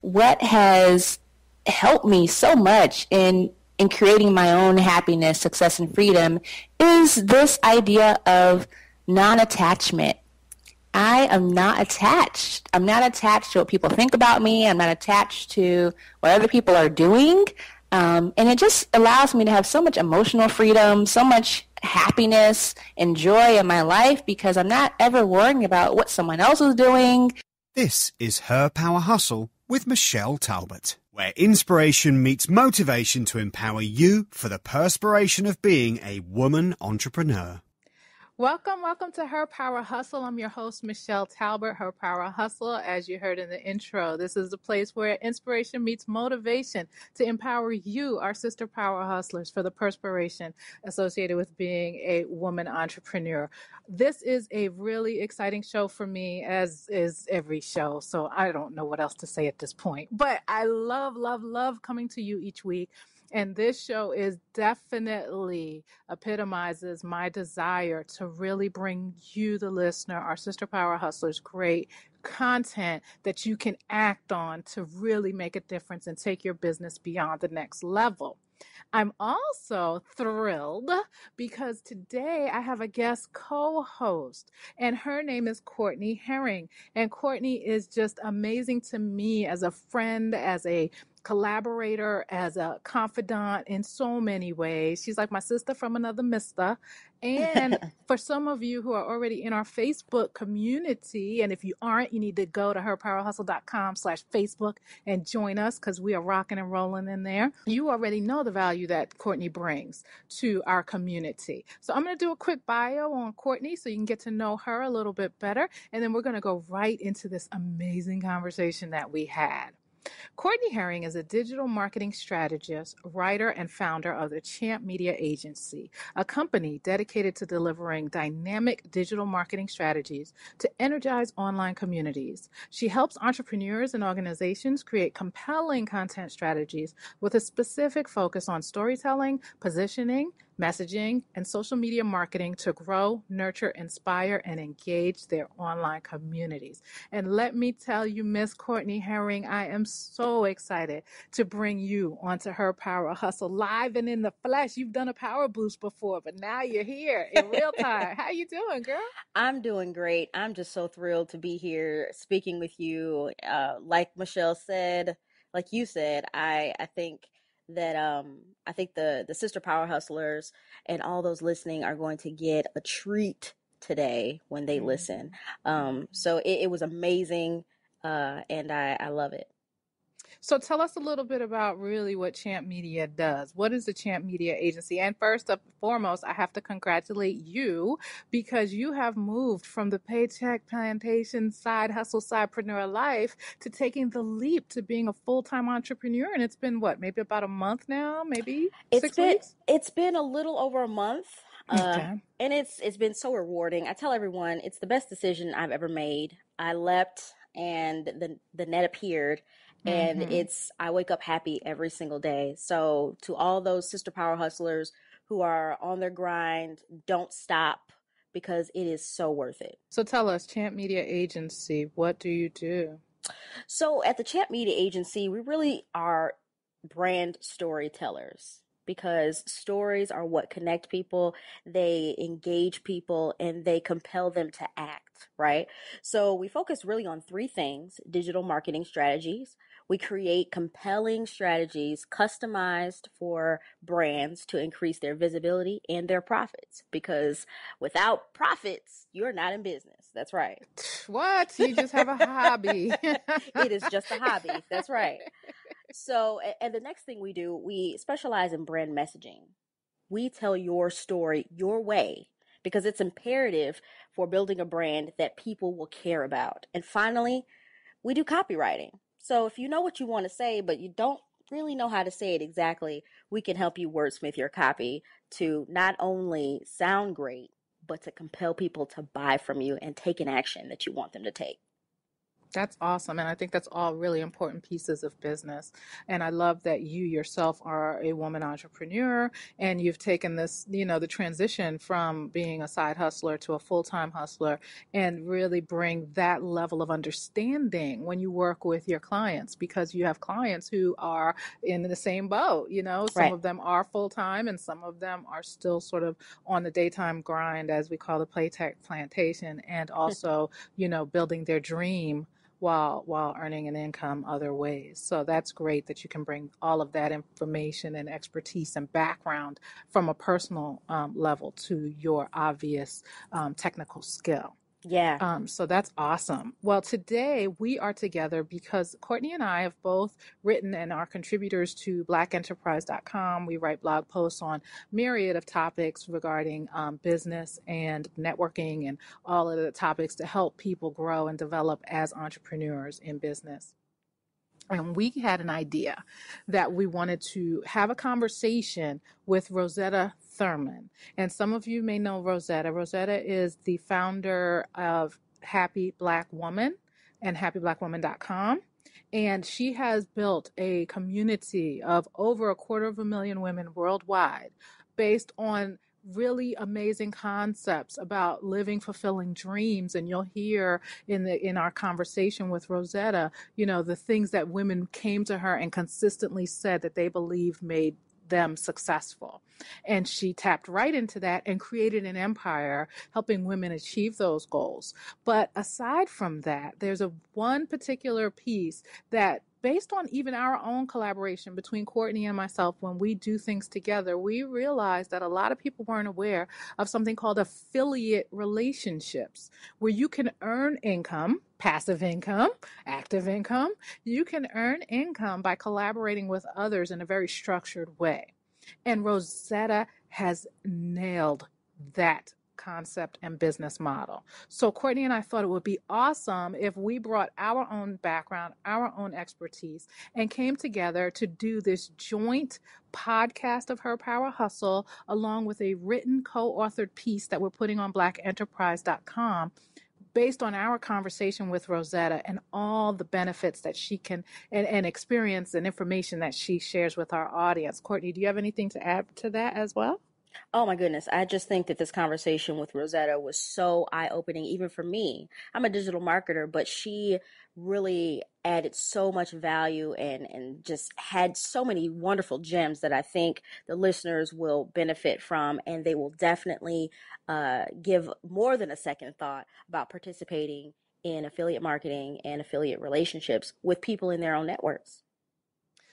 what has helped me so much in creating my own happiness, success, and freedom is this idea of non-attachment. I am not attached. I'm not attached to what people think about me. I'm not attached to what other people are doing. And it just allows me to have so much emotional freedom, so much happiness and joy in my life because I'm not ever worrying about what someone else is doing. This is Her Power Hustle with Michelle Talbot, where inspiration meets motivation to empower you for the perspiration of being a woman entrepreneur. Welcome to Her Power Hustle. I'm your host, Michelle Talbot, Her Power Hustle. As you heard in the intro, this is the place where inspiration meets motivation to empower you, our sister power hustlers, for the perspiration associated with being a woman entrepreneur. This is a really exciting show for me, as is every show. So I don't know what else to say at this point, but I love coming to you each week. And this show is definitely epitomizes my desire to really bring you, the listener, our sister power hustlers, great content that you can act on to really make a difference and take your business beyond the next level. I'm also thrilled because today I have a guest co-host, and her name is Courtney Herring. And Courtney is just amazing to me as a friend, as a collaborator, as a confidant in so many ways. She's like my sister from another mister. And for some of you who are already in our Facebook community, and if you aren't, you need to go to herpowerhustle.com/Facebook and join us because we are rocking and rolling in there. You already know the value that Courtney brings to our community. So I'm going to do a quick bio on Courtney so you can get to know her a little bit better. And then we're going to go right into this amazing conversation that we had. Courtney Herring is a digital marketing strategist, writer, and founder of the Champ Media Agency, a company dedicated to delivering dynamic digital marketing strategies to energize online communities. She helps entrepreneurs and organizations create compelling content strategies with a specific focus on storytelling, positioning, messaging, and social media marketing to grow, nurture, inspire, and engage their online communities. And let me tell you, Miss Courtney Herring, I am so excited to bring you onto Her Power Hustle live and in the flesh. You've done a power boost before, but now you're here in real time. How you doing, girl? I'm doing great. I'm just so thrilled to be here speaking with you. Like Michelle said, like you said, I think that I think the sister power hustlers and all those listening are going to get a treat today when they listen. So it was amazing, and I love it. So tell us a little bit about really what Champ Media does. What is the Champ Media Agency? And first and foremost, I have to congratulate you because you have moved from the paycheck plantation side hustle sidepreneur life to taking the leap to being a full-time entrepreneur. And it's been what, maybe about a month now, maybe 6 weeks? It's been a little over a month. Okay. And it's been so rewarding. I tell everyone it's the best decision I've ever made. I leapt and the net appeared. And I wake up happy every single day. So to all those sister power hustlers who are on their grind, don't stop because it is so worth it. So tell us, Champ Media Agency, what do you do? So at the Champ Media Agency, we really are brand storytellers because stories are what connect people, they engage people, and they compel them to act, right? So we focus really on three things: digital marketing strategies. We create compelling strategies customized for brands to increase their visibility and their profits, because without profits, you're not in business. That's right. What? You just have a hobby. It is just a hobby. That's right. So, and the next thing we do, we specialize in brand messaging. We tell your story your way because it's imperative for building a brand that people will care about. And finally, we do copywriting. So if you know what you want to say, but you don't really know how to say it exactly, we can help you wordsmith your copy to not only sound great, but to compel people to buy from you and take an action that you want them to take. That's awesome. And I think that's all really important pieces of business. And I love that you yourself are a woman entrepreneur and you've taken this, the transition from being a side hustler to a full-time hustler and really bring that level of understanding when you work with your clients, because you have clients who are in the same boat. Some Right. of them are full-time and some of them are still sort of on the daytime grind, as we call the playtech plantation, and also, building their dream while earning an income other ways. So that's great that you can bring all of that information and expertise and background from a personal level to your obvious technical skill. Yeah. So that's awesome. Well, today we are together because Courtney and I have both written and are contributors to blackenterprise.com. We write blog posts on myriad of topics regarding business and networking and all of the topics to help people grow and develop as entrepreneurs in business. And we had an idea that we wanted to have a conversation with Rosetta Thurman. And some of you may know Rosetta. Rosetta is the founder of Happy Black Woman and happyblackwoman.com. And she has built a community of over 250,000 women worldwide based on really amazing concepts about living fulfilling dreams. And you'll hear in our conversation with Rosetta, the things that women came to her and consistently said that they believed made them successful. And she tapped right into that and created an empire helping women achieve those goals. But aside from that, there's one particular piece that, based on even our own collaboration between Courtney and myself, when we do things together, we realized that a lot of people weren't aware of something called affiliate relationships, where you can earn income, passive income, active income. You can earn income by collaborating with others in a very structured way. And Rosetta has nailed that concept and business model. So Courtney and I thought it would be awesome if we brought our own background, our own expertise, and came together to do this joint podcast of Her Power Hustle, along with a written co-authored piece that we're putting on blackenterprise.com based on our conversation with Rosetta and all the benefits that she can and experience and information that she shares with our audience. Courtney, do you have anything to add to that as well? Oh my goodness. I just think that this conversation with Rosetta was so eye-opening, even for me. I'm a digital marketer, but she really added so much value and just had so many wonderful gems that I think the listeners will benefit from, and they will definitely give more than a second thought about participating in affiliate marketing and affiliate relationships with people in their own networks.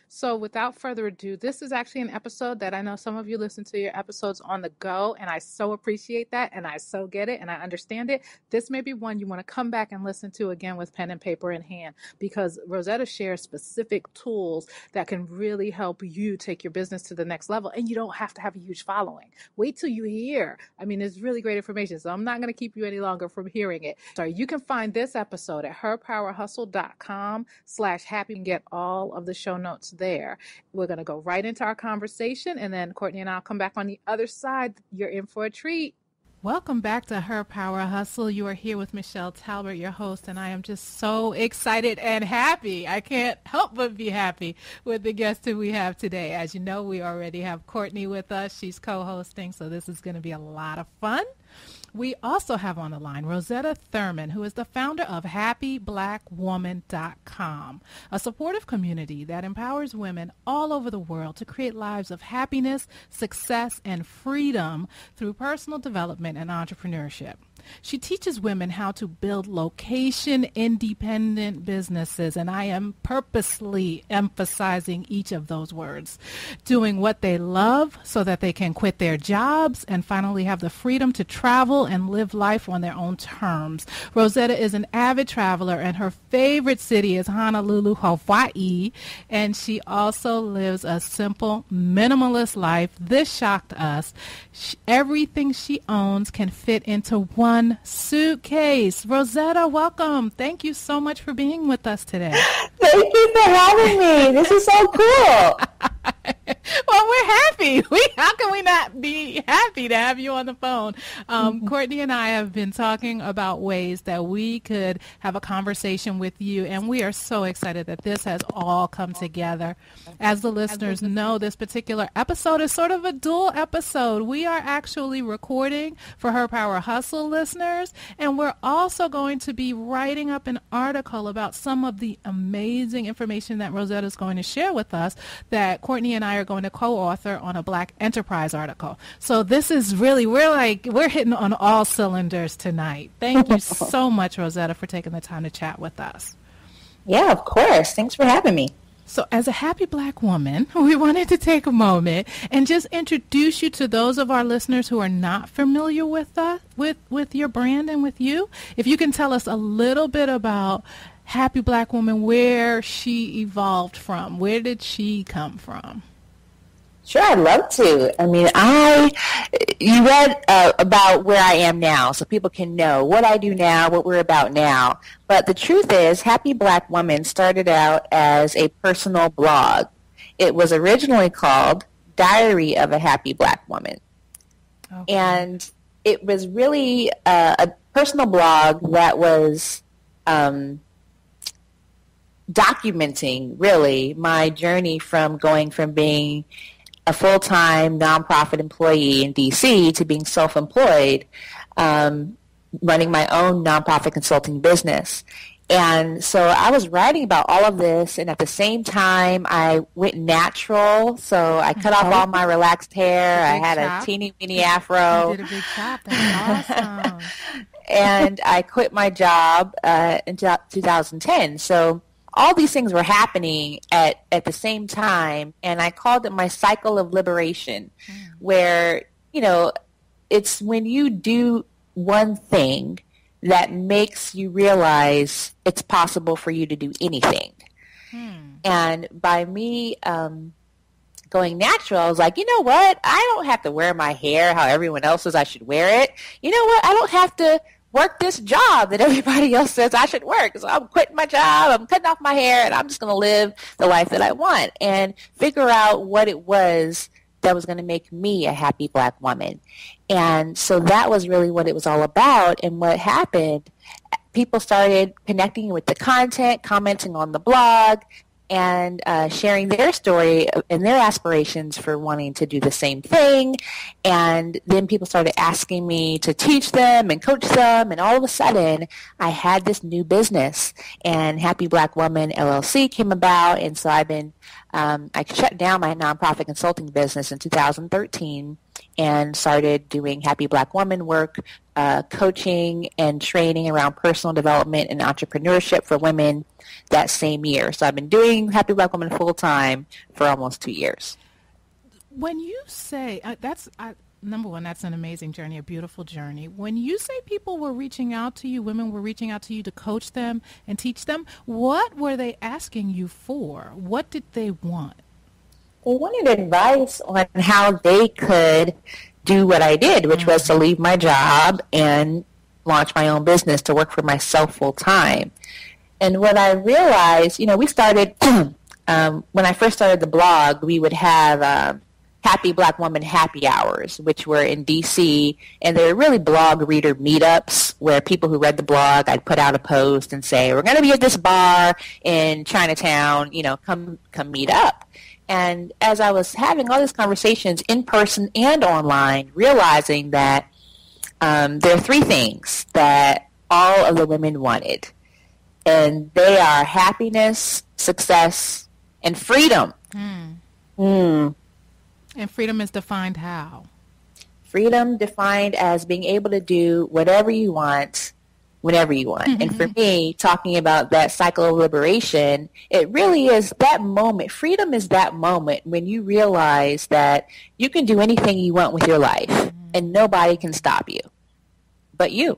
So without further ado, this is actually an episode that I know some of you listen to your episodes on the go, and I so appreciate that, and I so get it, and I understand it. This may be one you want to come back and listen to again with pen and paper in hand, because Rosetta shares specific tools that can really help you take your business to the next level, and you don't have to have a huge following. Wait till you hear. I mean, it's really great information, so I'm not going to keep you any longer from hearing it. So you can find this episode at herpowerhustle.com/happy and get all of the show notes there. We're going to go right into our conversation, and then Courtney and I'll come back on the other side. You're in for a treat. Welcome back to Her Power Hustle. You are here with Michelle Talbert, your host, and I am just so excited and happy. I can't help but be happy with the guest who we have today. As you know, we already have Courtney with us. She's co-hosting, so this is going to be a lot of fun. We also have on the line Rosetta Thurman, who is the founder of happyblackwoman.com, a supportive community that empowers women all over the world to create lives of happiness, success, and freedom through personal development and entrepreneurship. She teaches women how to build location-independent businesses, and I am purposely emphasizing each of those words, doing what they love so that they can quit their jobs and finally have the freedom to travel and live life on their own terms. Rosetta is an avid traveler, and her favorite city is Honolulu, Hawaii, and she also lives a simple, minimalist life. This shocked us. Everything she owns can fit into one suitcase. Rosetta, welcome. Thank you so much for being with us today. Thank you for having me. This is so cool. Well, we're we're happy. How can we not be happy to have you on the phone? Courtney and I have been talking about ways that we could have a conversation with you, and we are so excited that this has all come together. As the listeners know, this particular episode is sort of a dual episode. We are actually recording for Her Power Hustle listeners, and we're also going to be writing up an article about some of the amazing information that Rosetta is going to share with us that Courtney and I are going to co-author on a Black Enterprise article. So this is really, we're hitting on all cylinders tonight. Thank you so much, Rosetta, for taking the time to chat with us. Yeah, of course. Thanks for having me. So as a happy Black woman, we wanted to take a moment and just introduce you to those of our listeners who are not familiar with with your brand and with you. If you can tell us a little bit about Happy Black Woman, where she evolved from. Where did she come from? Sure, I'd love to. I mean, you read about where I am now, so people can know what I do now, what we're about now. But the truth is, Happy Black Woman started out as a personal blog. It was originally called Diary of a Happy Black Woman. Okay. And it was really a personal blog that was documenting, really, my journey from going from being a full-time nonprofit employee in D.C. to being self-employed, running my own nonprofit consulting business. And so I was writing about all of this, and at the same time, I went natural. So I cut off all my relaxed hair. I had a teeny-weeny afro. You did a big chop. That's awesome. And I quit my job in 2010. So all these things were happening at the same time, and I called it my cycle of liberation, where, it's when you do one thing that makes you realize it's possible for you to do anything. And by me going natural, I was like, you know what? I don't have to wear my hair how everyone else says I should wear it. You know what? I don't have to work this job that everybody else says I should work. So I'm quitting my job, I'm cutting off my hair, and I'm just going to live the life that I want and figure out what it was that was going to make me a happy Black woman. And so that was really what it was all about. And what happened, people started connecting with the content, commenting on the blog, and sharing their story and their aspirations for wanting to do the same thing. And then people started asking me to teach them and coach them, and all of a sudden I had this new business, and Happy Black Woman LLC came about. And so I've been I shut down my nonprofit consulting business in 2013 and started doing Happy Black Woman work, coaching and training around personal development and entrepreneurship for women that same year. So I've been doing Happy Black Woman full-time for almost 2 years. When you say, number one, that's an amazing journey, a beautiful journey. When you say people were reaching out to you, women were reaching out to you to coach them and teach them, what were they asking you for? What did they want? They wanted advice on how they could do what I did, which was to leave my job and launch my own business, to work for myself full-time. And what I realized, we started, when I first started the blog, we would have Happy Black Woman happy hours, which were in D.C., and they were really blog reader meetups where people who read the blog, I'd put out a post and say, we're going to be at this bar in Chinatown, come meet up. And as I was having all these conversations in person and online, realizing that there are three things that all of the women wanted. And they are happiness, success, and freedom. And freedom is defined how? Freedom defined as being able to do whatever you want, whenever you want. And for me, talking about that cycle of liberation, it really is that moment. Freedom is that moment when you realize that you can do anything you want with your life, and nobody can stop you but you.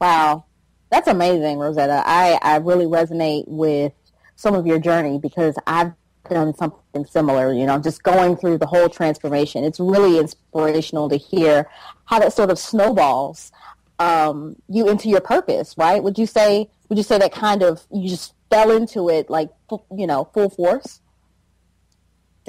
Wow. That's amazing, Rosetta. I really resonate with some of your journey because I've done something similar, just going through the whole transformation. It's really inspirational to hear how that sort of snowballs you into your purpose, right? Would you say that kind of, you just fell into it like, full force?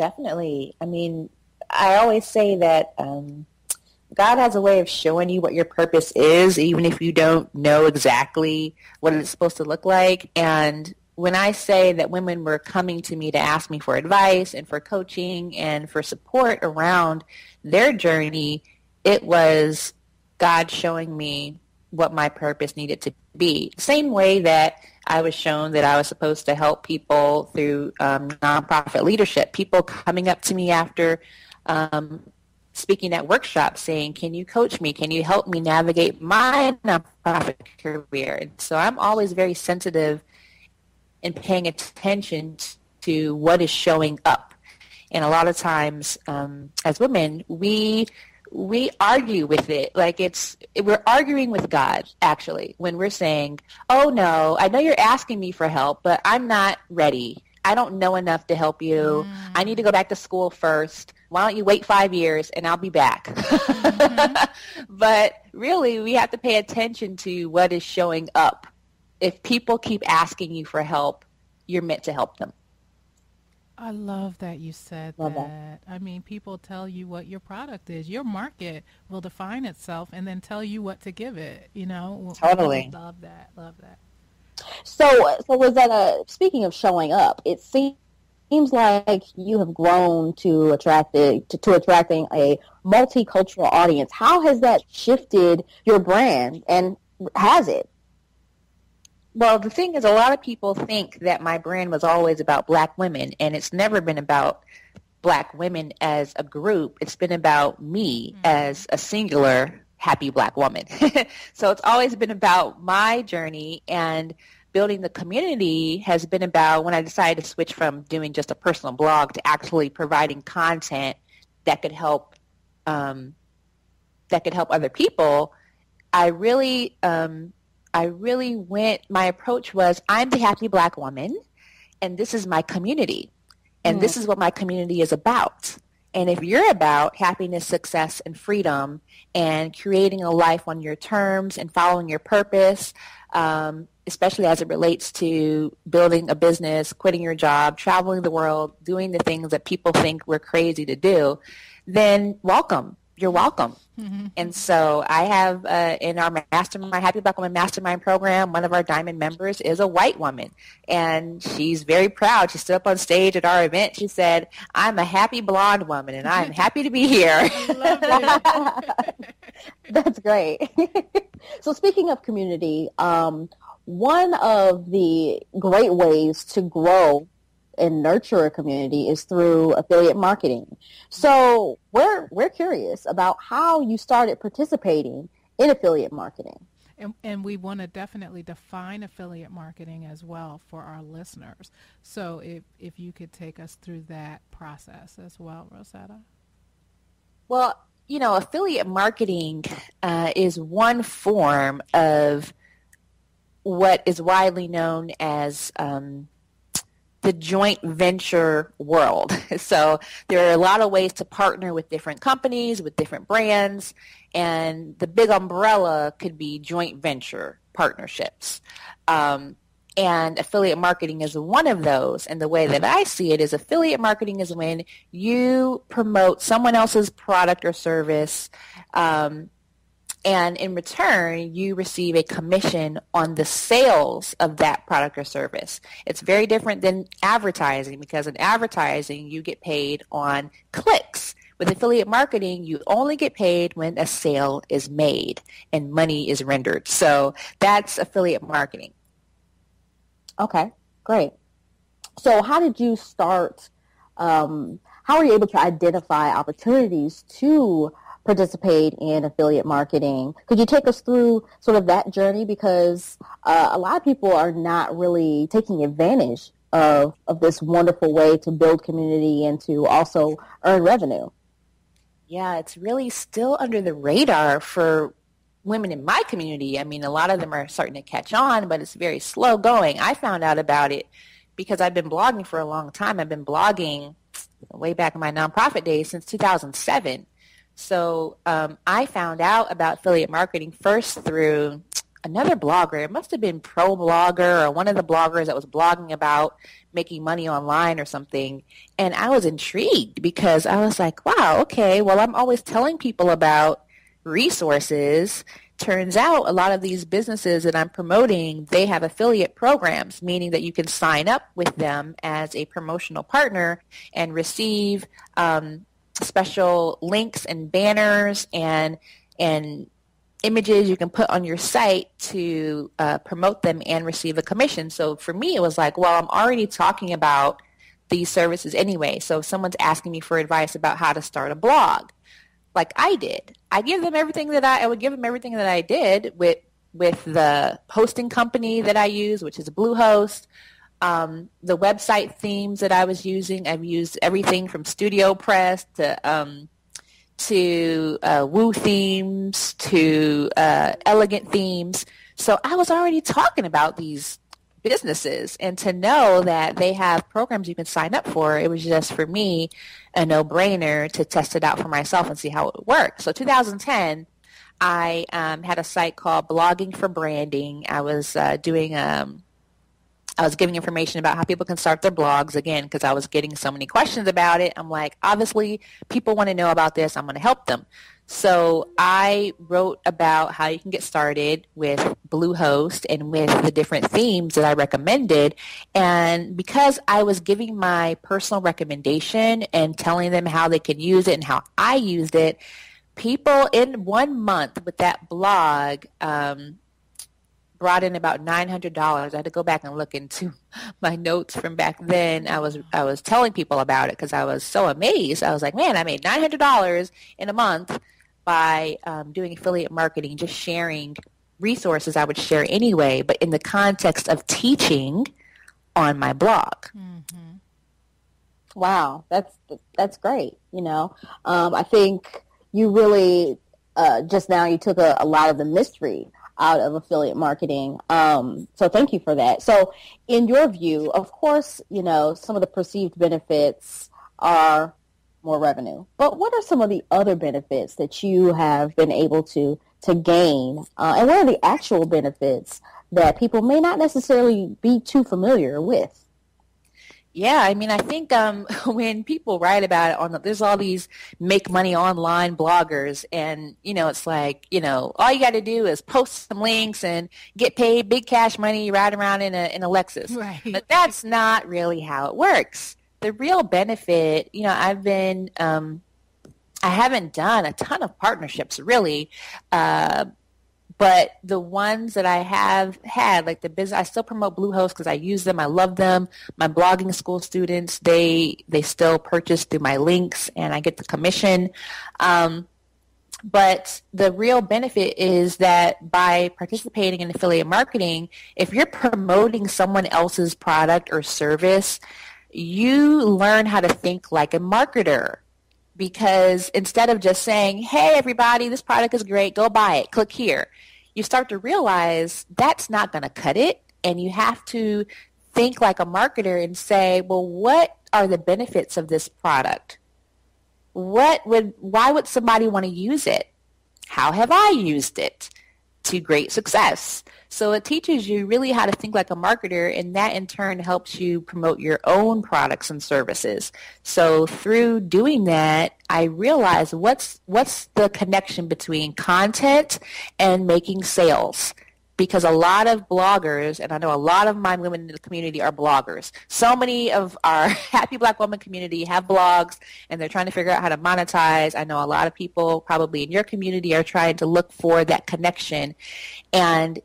Definitely. I mean, I always say that God has a way of showing you what your purpose is, even if you don't know exactly what it's supposed to look like. And when I say that women were coming to me to ask me for advice and for coaching and for support around their journey, it was God showing me what my purpose needed to be. Same way that I was shown that I was supposed to help people through nonprofit leadership. People coming up to me after speaking at workshops saying, can you coach me? Can you help me navigate my nonprofit career? And so I'm always very sensitive in paying attention to what is showing up. And a lot of times as women, we argue with it. Like we're arguing with God, actually, when we're saying, oh, no, I know you're asking me for help, but I'm not ready. I don't know enough to help you. I need to go back to school first. Why don't you wait 5 years and I'll be back? Mm-hmm. But really, we have to pay attention to what is showing up. If people keep asking you for help, you're meant to help them. I love that you said that. I mean, people tell you what your product is. Your market will define itself and then tell you what to give it, you know? Totally. Love that. Love that. So was that speaking of showing up, it seems like you have grown to attracting a multicultural audience. How has that shifted your brand, and has it? Well, the thing is, a lot of people think that my brand was always about Black women, and it's never been about Black women as a group. It's been about me as a singular happy Black woman. So it's always been about my journey, and building the community has been about when I decided to switch from doing just a personal blog to actually providing content that could help other people. My approach was, I'm the happy Black woman, and this is my community, and this is what my community is about. And if you're about happiness, success, and freedom, and creating a life on your terms and following your purpose, especially as it relates to building a business, quitting your job, traveling the world, doing the things that people think we're crazy to do, then welcome. You're welcome. Mm-hmm. And so I have in our mastermind, Happy Black Woman Mastermind program, one of our diamond members is a white woman. And she's very proud. She stood up on stage at our event. She said, I'm a happy blonde woman, and I'm happy to be here. I love it. That's great. So speaking of community, one of the great ways to grow and nurture a community is through affiliate marketing. So we're curious about how you started participating in affiliate marketing. And we want to definitely define affiliate marketing as well for our listeners. So if you could take us through that process as well, Rosetta. Well, you know, affiliate marketing is one form of what is widely known as the joint venture world. So there are a lot of ways to partner with different companies, with different brands, and the big umbrella could be joint venture partnerships. And affiliate marketing is one of those. And the way that I see it is affiliate marketing is when you promote someone else's product or service, and in return, you receive a commission on the sales of that product or service. It's very different than advertising, because in advertising, you get paid on clicks. With affiliate marketing, you only get paid when a sale is made and money is rendered. So that's affiliate marketing. Okay, great. So how did you start? How were you able to identify opportunities to participate in affiliate marketing? Could you take us through sort of that journey? Because a lot of people are not really taking advantage of this wonderful way to build community and to also earn revenue. Yeah, it's really still under the radar for women in my community. I mean, a lot of them are starting to catch on, but it's very slow going. I found out about it because I've been blogging for a long time. I've been blogging way back in my nonprofit days since 2007. So I found out about affiliate marketing first through another blogger. It must have been Pro Blogger or one of the bloggers that was blogging about making money online or something. And I was intrigued because I was like, wow, okay, well, I'm always telling people about resources. Turns out a lot of these businesses that I'm promoting, they have affiliate programs, meaning that you can sign up with them as a promotional partner and receive special links and banners and images you can put on your site to promote them and receive a commission. So for me, it was like, well, I'm already talking about these services anyway. So if someone's asking me for advice about how to start a blog, like I did, I would give them everything that I did with the hosting company that I use, which is Bluehost. The website themes that I was using, I've used everything from StudioPress to Woo themes to elegant themes. So I was already talking about these businesses, and to know that they have programs you can sign up for, it was just for me a no-brainer to test it out for myself and see how it would work. So 2010, I had a site called Blogging for Branding. I was giving information about how people can start their blogs, again, because I was getting so many questions about it. I'm like, obviously, people want to know about this. I'm going to help them. So I wrote about how you can get started with Bluehost and with the different themes that I recommended. And because I was giving my personal recommendation and telling them how they could use it and how I used it, people in 1 month with that blog brought in about $900. I had to go back and look into my notes from back then. I was telling people about it because I was so amazed. I was like, man, I made $900 in a month by doing affiliate marketing, just sharing resources I would share anyway, but in the context of teaching on my blog. Mm-hmm. Wow, that's great. I think you really just now you took a lot of the mystery out of affiliate marketing. So thank you for that. So in your view, of course, some of the perceived benefits are more revenue. But what are some of the other benefits that you have been able to gain? And what are the actual benefits that people may not necessarily be too familiar with? Yeah, I mean, I think when people write about it, there's all these make money online bloggers, and, it's like, all you got to do is post some links and get paid big cash money, ride around in a Lexus. Right. But that's not really how it works. The real benefit, I haven't done a ton of partnerships really, but the ones that I have had, like the business, I still promote Bluehost because I use them. I love them. My blogging school students, they still purchase through my links, and I get the commission. But the real benefit is that by participating in affiliate marketing, if you're promoting someone else's product or service, you learn how to think like a marketer. Because instead of just saying, hey, everybody, this product is great, go buy it, click here, you start to realize that's not going to cut it. And you have to think like a marketer and say, well, what are the benefits of this product? Why would somebody want to use it? How have I used it to great success? So it teaches you really how to think like a marketer, and that in turn helps you promote your own products and services. So through doing that, I realized what's the connection between content and making sales. Because a lot of bloggers, and I know a lot of my women in the community are bloggers. So many of our Happy Black Woman community have blogs, and they're trying to figure out how to monetize. I know a lot of people probably in your community are trying to look for that connection. And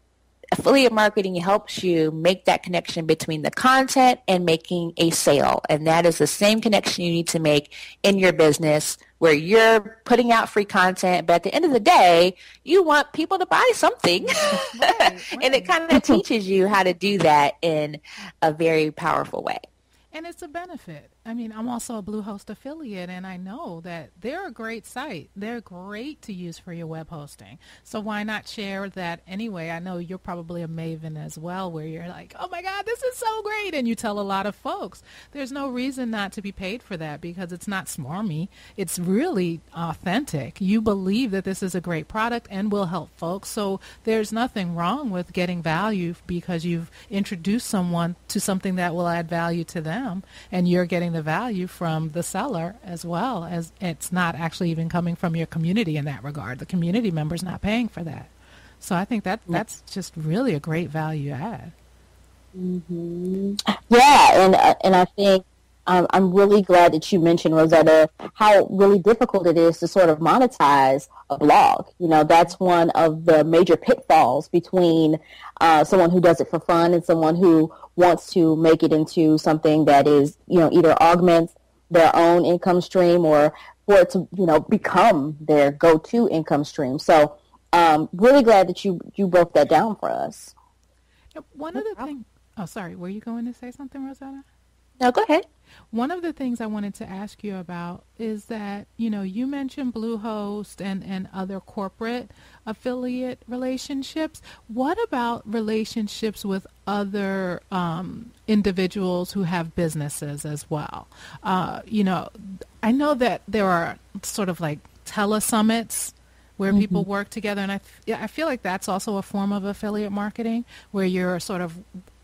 affiliate marketing helps you make that connection between the content and making a sale. And that is the same connection you need to make in your business, where you're putting out free content, but at the end of the day, you want people to buy something. Right. And it kind of teaches you how to do that in a very powerful way. And it's a benefit. I mean, I'm also a Bluehost affiliate, and I know that they're a great site. They're great to use for your web hosting. So why not share that anyway? I know you're probably a maven as well, where you're like, oh my God, this is so great. And you tell a lot of folks. There's no reason not to be paid for that because it's not smarmy. It's really authentic. You believe that this is a great product and will help folks. So there's nothing wrong with getting value because you've introduced someone to something that will add value to them. And you're getting the value from the seller as well, as it's not actually even coming from your community in that regard. The community member's not paying for that. So I think that's just really a great value add. Mm-hmm. Yeah, and I think I'm really glad that you mentioned, Rosetta, how really difficult it is to sort of monetize a blog. You know, that's one of the major pitfalls between someone who does it for fun and someone who wants to make it into something that is, you know, either augments their own income stream or for it to, you know, become their go-to income stream. So really glad that you broke that down for us. One of the things, oh, sorry, were you going to say something, Rosetta? No, go ahead. One of the things I wanted to ask you about is that, you know, you mentioned Bluehost and other corporate affiliate relationships. What about relationships with other individuals who have businesses as well? You know, I know that there are sort of like telesummits where people work together, and I feel like that's also a form of affiliate marketing where you're sort of,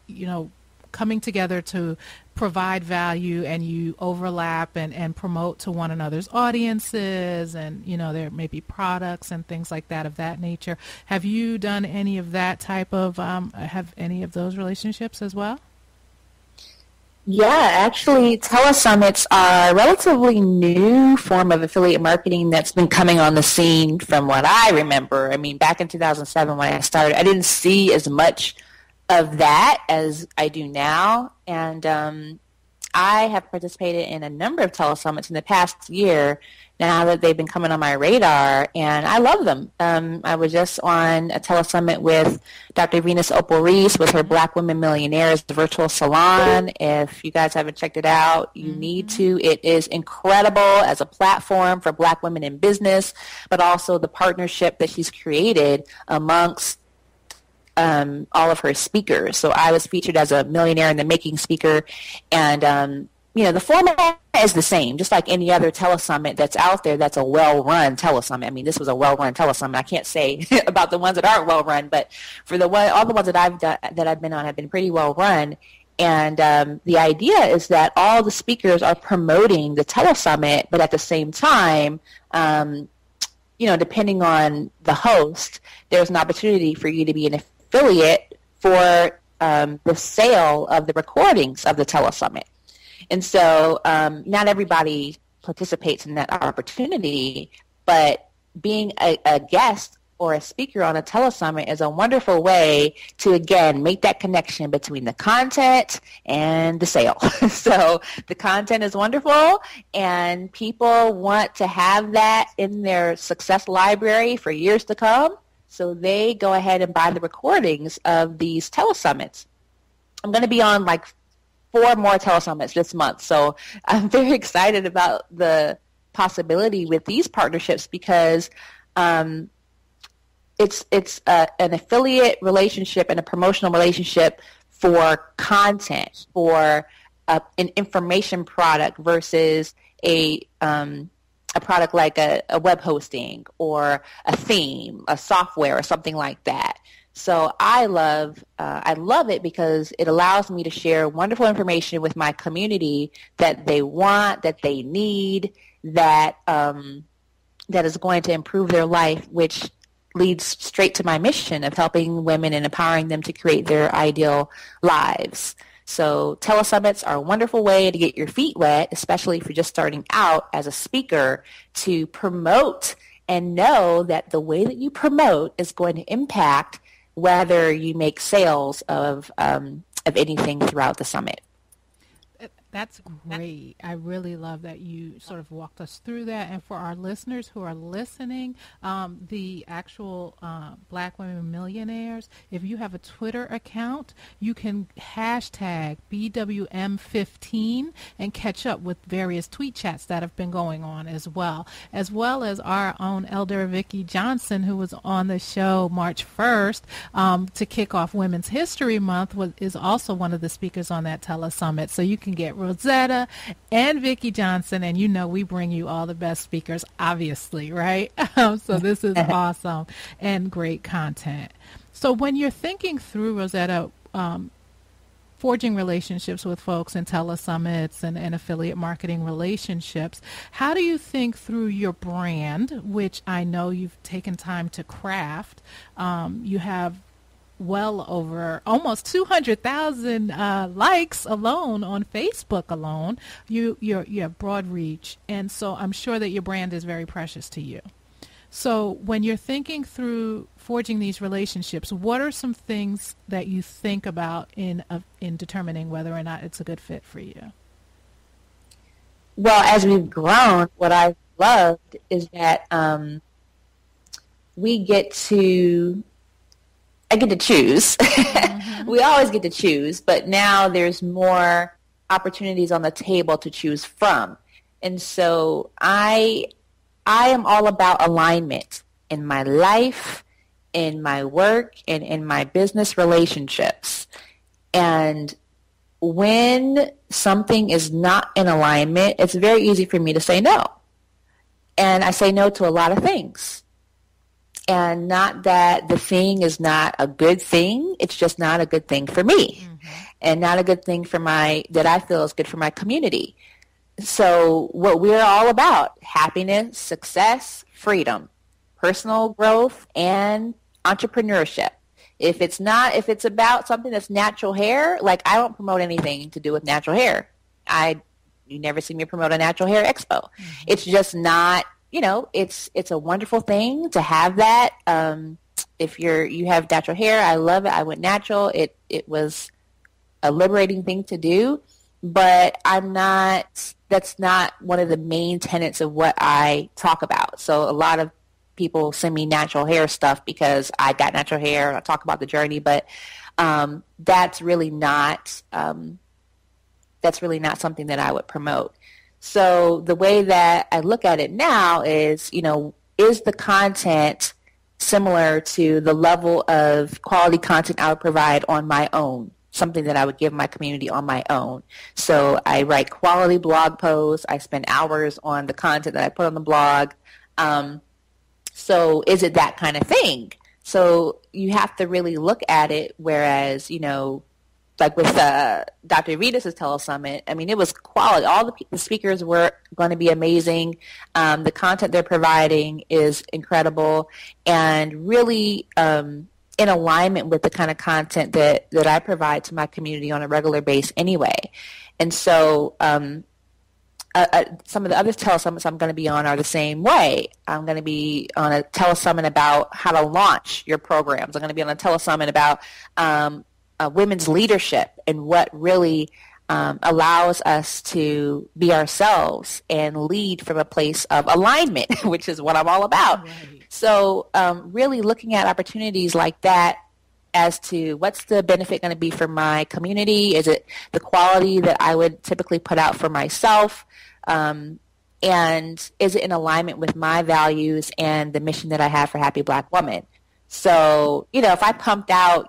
you know, coming together to provide value and you overlap and promote to one another's audiences, and, you know, there may be products and things like that of that nature. Have you done any of that type of, have any of those relationships as well? Yeah, actually, telesummits are a relatively new form of affiliate marketing that's been coming on the scene from what I remember. I mean, back in 2007 when I started, I didn't see as much of that as I do now, and I have participated in a number of telesummits in the past year now that they've been coming on my radar, and I love them. I was just on a telesummit with Dr. Venus Opal Reese with her Black Women Millionaires virtual salon. If you guys haven't checked it out, you need to. It is incredible as a platform for Black women in business, but also the partnership that she's created amongst all of her speakers. So I was featured as a millionaire in the making speaker, and you know, the format is the same, just like any other telesummit that's out there that's a well-run telesummit. I mean, this was a well-run telesummit. I can't say about the ones that aren't well-run, but for all the ones that I've been on have been pretty well-run. And the idea is that all the speakers are promoting the telesummit, but at the same time, you know, depending on the host, there's an opportunity for you to be an affiliate for the sale of the recordings of the telesummit. And so not everybody participates in that opportunity, but being a guest or a speaker on a telesummit is a wonderful way to, again, make that connection between the content and the sale. So the content is wonderful, and people want to have that in their success library for years to come. So they go ahead and buy the recordings of these telesummits. I'm going to be on like 4 more telesummits this month. So I'm very excited about the possibility with these partnerships because it's an affiliate relationship and a promotional relationship for content, for an information product versus a product like a web hosting or a theme, a software or something like that. So I love it because it allows me to share wonderful information with my community that they want, that they need, that is going to improve their life, which leads straight to my mission of helping women and empowering them to create their ideal lives. So telesummits are a wonderful way to get your feet wet, especially if you're just starting out as a speaker, to promote and know that the way that you promote is going to impact whether you make sales of anything throughout the summit. That's great. I really love that you sort of walked us through that. And for our listeners who are listening, the actual Black Women Millionaires, if you have a Twitter account, you can hashtag BWM15 and catch up with various tweet chats that have been going on as well as our own Elder Vicki Johnson, who was on the show March 1st to kick off Women's History Month, is also one of the speakers on that telesummit. So you can get Rosetta and Vicki Johnson, and we bring you all the best speakers, obviously, right? So this is awesome and great content. So when you're thinking through, Rosetta, forging relationships with folks in telesummits and affiliate marketing relationships, how do you think through your brand, which I know you've taken time to craft? You have well over almost 200,000 likes alone on Facebook alone. You have broad reach, and so I'm sure that your brand is very precious to you. So when you're thinking through forging these relationships, what are some things that you think about in determining whether or not it's a good fit for you? Well, as we've grown, what I've loved is that I get to choose. Mm-hmm. We always get to choose, but now there's more opportunities on the table to choose from. And so I am all about alignment in my life, in my work, and in my business relationships. And when something is not in alignment, it's very easy for me to say no. And I say no to a lot of things. And not that the thing is not a good thing, it's just not a good thing for me. Mm-hmm. And not a good thing that I feel is good for my community. So what we're all about, happiness, success, freedom, personal growth, and entrepreneurship. If it's about something that's natural hair, like I don't promote anything to do with natural hair. You never see me promote a natural hair expo. Mm-hmm. It's just not, it's a wonderful thing to have that. If you have natural hair, I love it. I went natural. It was a liberating thing to do, but that's not one of the main tenets of what I talk about. So a lot of people send me natural hair stuff because I got natural hair and I talk about the journey, but that's really not something that I would promote. So the way that I look at it now is, is the content similar to the level of quality content I would provide on my own, something that I would give my community on my own. So I write quality blog posts. I spend hours on the content that I put on the blog. So is it that kind of thing? So you have to really look at it, whereas, like with Dr. Vitas' telesummit, I mean, it was quality. All the speakers were going to be amazing. The content they're providing is incredible and really in alignment with the kind of content that I provide to my community on a regular basis anyway. And so some of the other telesummits I'm going to be on are the same way. I'm going to be on a telesummit about how to launch your programs. I'm going to be on a telesummit about women's leadership and what really allows us to be ourselves and lead from a place of alignment, which is what I'm all about. Right. So really looking at opportunities like that as to what's the benefit going to be for my community? Is it the quality that I would typically put out for myself? And is it in alignment with my values and the mission that I have for Happy Black Woman? So, if I pumped out,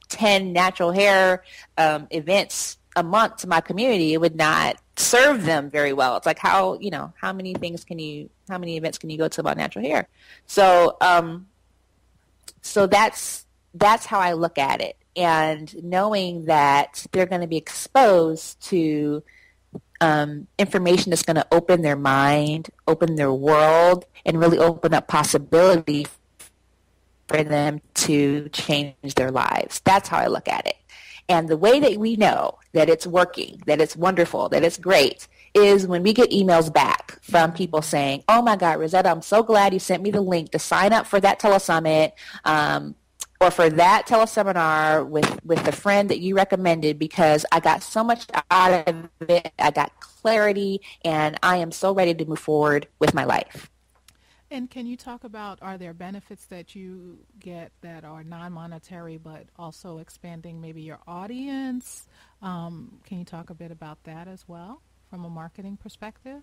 10 natural hair events a month to my community, it would not serve them very well. It's like how many events can you go to about natural hair? So so that's how I look at it, and knowing that they're going to be exposed to information that's going to open their mind, open their world, and really open up possibility for them to change their lives. That's how I look at it. And the way that we know that it's working, that it's wonderful, that it's great, is when we get emails back from people saying, oh my God, Rosetta, I'm so glad you sent me the link to sign up for that telesummit, or for that teleseminar with the friend that you recommended, because I got so much out of it. I got clarity, and I am so ready to move forward with my life. And can you talk about, are there benefits that you get that are non-monetary but also expanding maybe your audience? Can you talk a bit about that as well from a marketing perspective?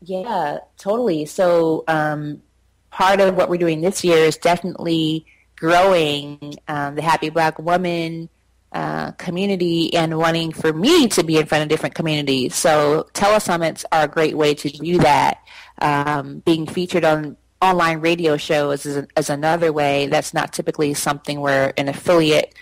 Yeah, totally. So part of what we're doing this year is definitely growing the Happy Black Woman community and wanting for me to be in front of different communities. So telesummits are a great way to do that. Being featured on online radio shows is another way. That's not typically something where an affiliate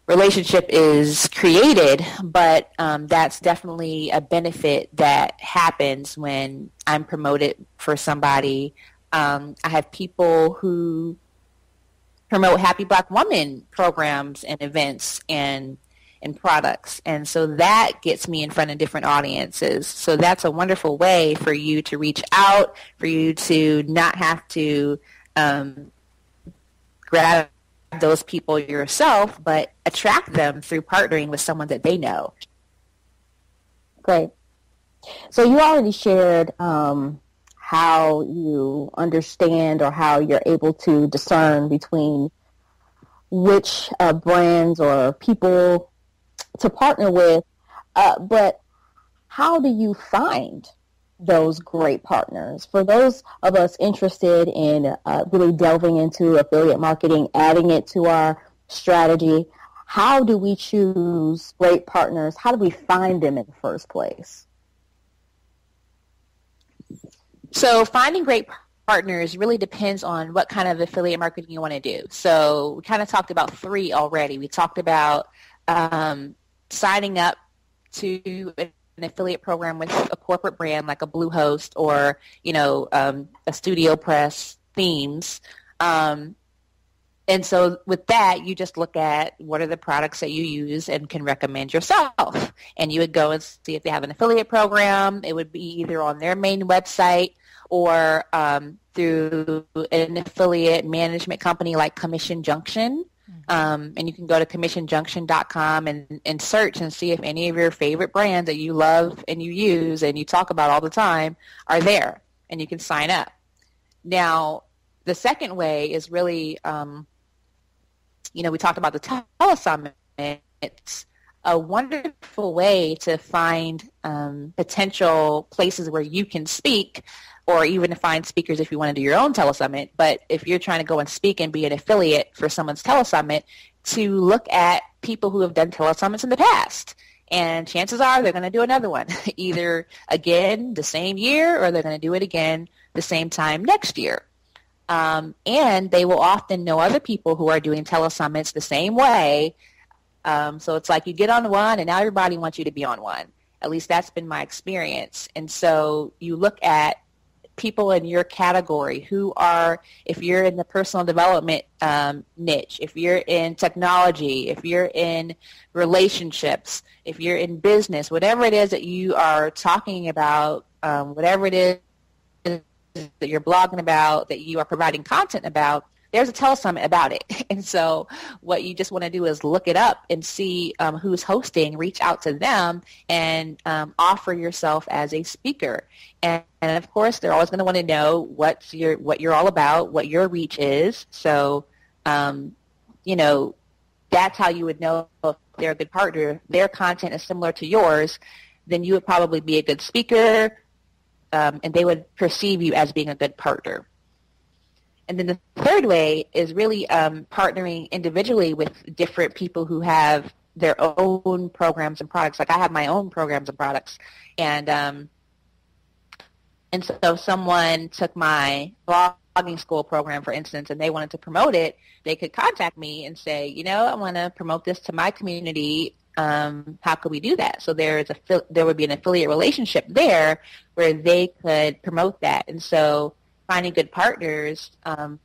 relationship is created, but that's definitely a benefit that happens when I'm promoted for somebody. I have people who promote Happy Black Woman programs and events and products, and so that gets me in front of different audiences. So that's a wonderful way for you to reach out, for you to not have to grab those people yourself, but attract them through partnering with someone that they know. Great. So you already shared how you understand or how you're able to discern between which brands or people to partner with, but how do you find those great partners? For those of us interested in really delving into affiliate marketing, adding it to our strategy, how do we choose great partners? How do we find them in the first place? So finding great partners really depends on what kind of affiliate marketing you want to do. So we kind of talked about 3 already. We talked about signing up to an affiliate program with a corporate brand like a Bluehost or, a Studio Press Themes. And so with that, you just look at what are the products that you use and can recommend yourself. And you would go and see if they have an affiliate program. It would be either on their main website or through an affiliate management company like Commission Junction. And you can go to commissionjunction.com and search and see if any of your favorite brands that you love and you use and you talk about all the time are there, and you can sign up. Now, the second way is really, we talked about the telesummit. It's a wonderful way to find potential places where you can speak, or even to find speakers if you want to do your own telesummit. But if you're trying to go and speak and be an affiliate for someone's telesummit, to look at people who have done telesummits in the past. And chances are they're going to do another one, either again the same year or they're going to do it again the same time next year. And they will often know other people who are doing telesummits the same way. So it's like you get on one and now everybody wants you to be on one. At least that's been my experience. And so you look at people in your category who are, if you're in the personal development niche, if you're in technology, if you're in relationships, if you're in business, whatever it is that you are talking about, whatever it is that you're blogging about, that you are providing content about, there's a telesummit about it. And so what you just want to do is look it up and see who's hosting, reach out to them, and offer yourself as a speaker. And of course, they're always going to want to know what you're all about, what your reach is. So, that's how you would know if they're a good partner. Their content is similar to yours, then you would probably be a good speaker, and they would perceive you as being a good partner. And then the third way is really partnering individually with different people who have their own programs and products. Like I have my own programs and products. And so if someone took my blogging school program, for instance, and they wanted to promote it, they could contact me and say, I want to promote this to my community. How could we do that? So there would be an affiliate relationship there where they could promote that. And so finding good partners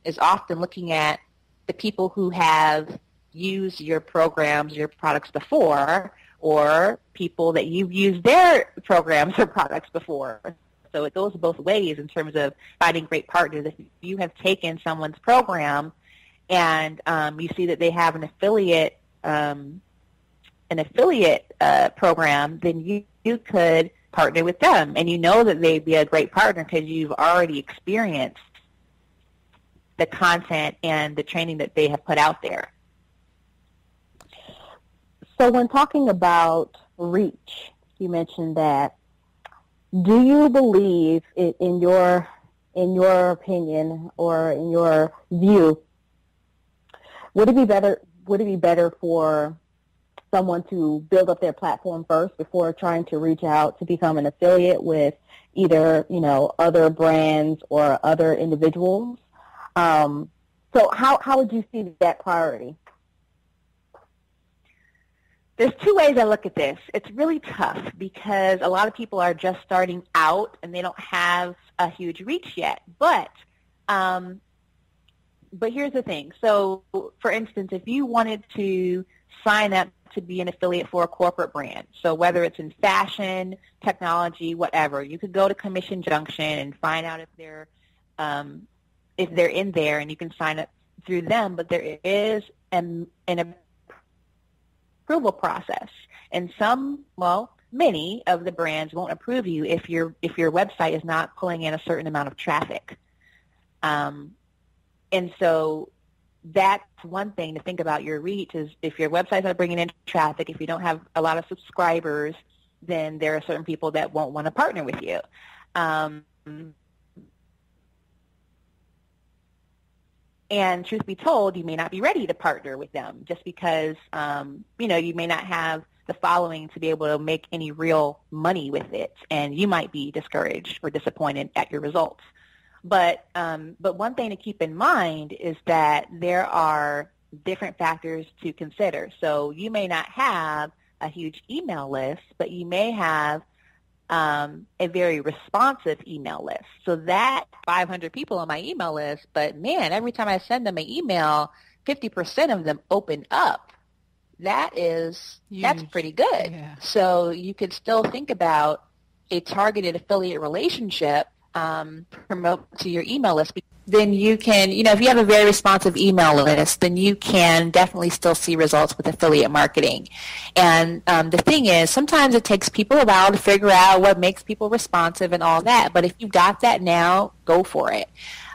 is often looking at the people who have used your programs, your products before, or people that you've used their programs or products before. So it goes both ways in terms of finding great partners. If you have taken someone's program and you see that they have an affiliate program, then you could partner with them, and you know that they'd be a great partner because you've already experienced the content and the training that they have put out there. So when talking about reach, you mentioned that. Do you believe, in your opinion or in your view, would it be better for someone to build up their platform first before trying to reach out to become an affiliate with either, other brands or other individuals? So how would you see that priority? There's two ways I look at this. It's really tough because a lot of people are just starting out and they don't have a huge reach yet. But here's the thing. So, for instance, if you wanted to sign up to be an affiliate for a corporate brand, so whether it's in fashion, technology, whatever, you could go to Commission Junction and find out if they're in there, and you can sign up through them. But there is an approval process, and many of the brands won't approve you if your website is not pulling in a certain amount of traffic. And so that's one thing to think about your reach is if your website's not bringing in traffic, if you don't have a lot of subscribers, then there are certain people that won't want to partner with you. And truth be told, you may not be ready to partner with them just because, you may not have the following to be able to make any real money with it, and you might be discouraged or disappointed at your results. But one thing to keep in mind is that there are different factors to consider. So you may not have a huge email list, but you may have a very responsive email list. So that 500 people on my email list, but man, every time I send them an email, 50% of them open up. That's pretty good. Yeah. So you could still think about a targeted affiliate relationship, promote to your email list. Then you can, if you have a very responsive email list, then you can definitely still see results with affiliate marketing. And the thing is, sometimes it takes people a while to figure out what makes people responsive and all that. But if you got that now, go for it.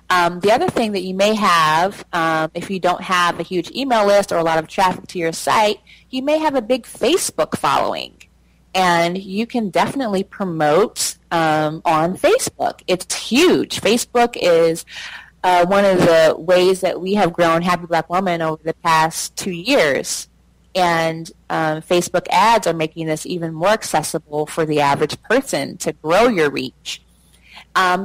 The other thing that you may have, if you don't have a huge email list or a lot of traffic to your site, you may have a big Facebook following. And you can definitely promote on Facebook. It's huge. Facebook is one of the ways that we have grown Happy Black Woman over the past 2 years. And Facebook ads are making this even more accessible for the average person to grow your reach.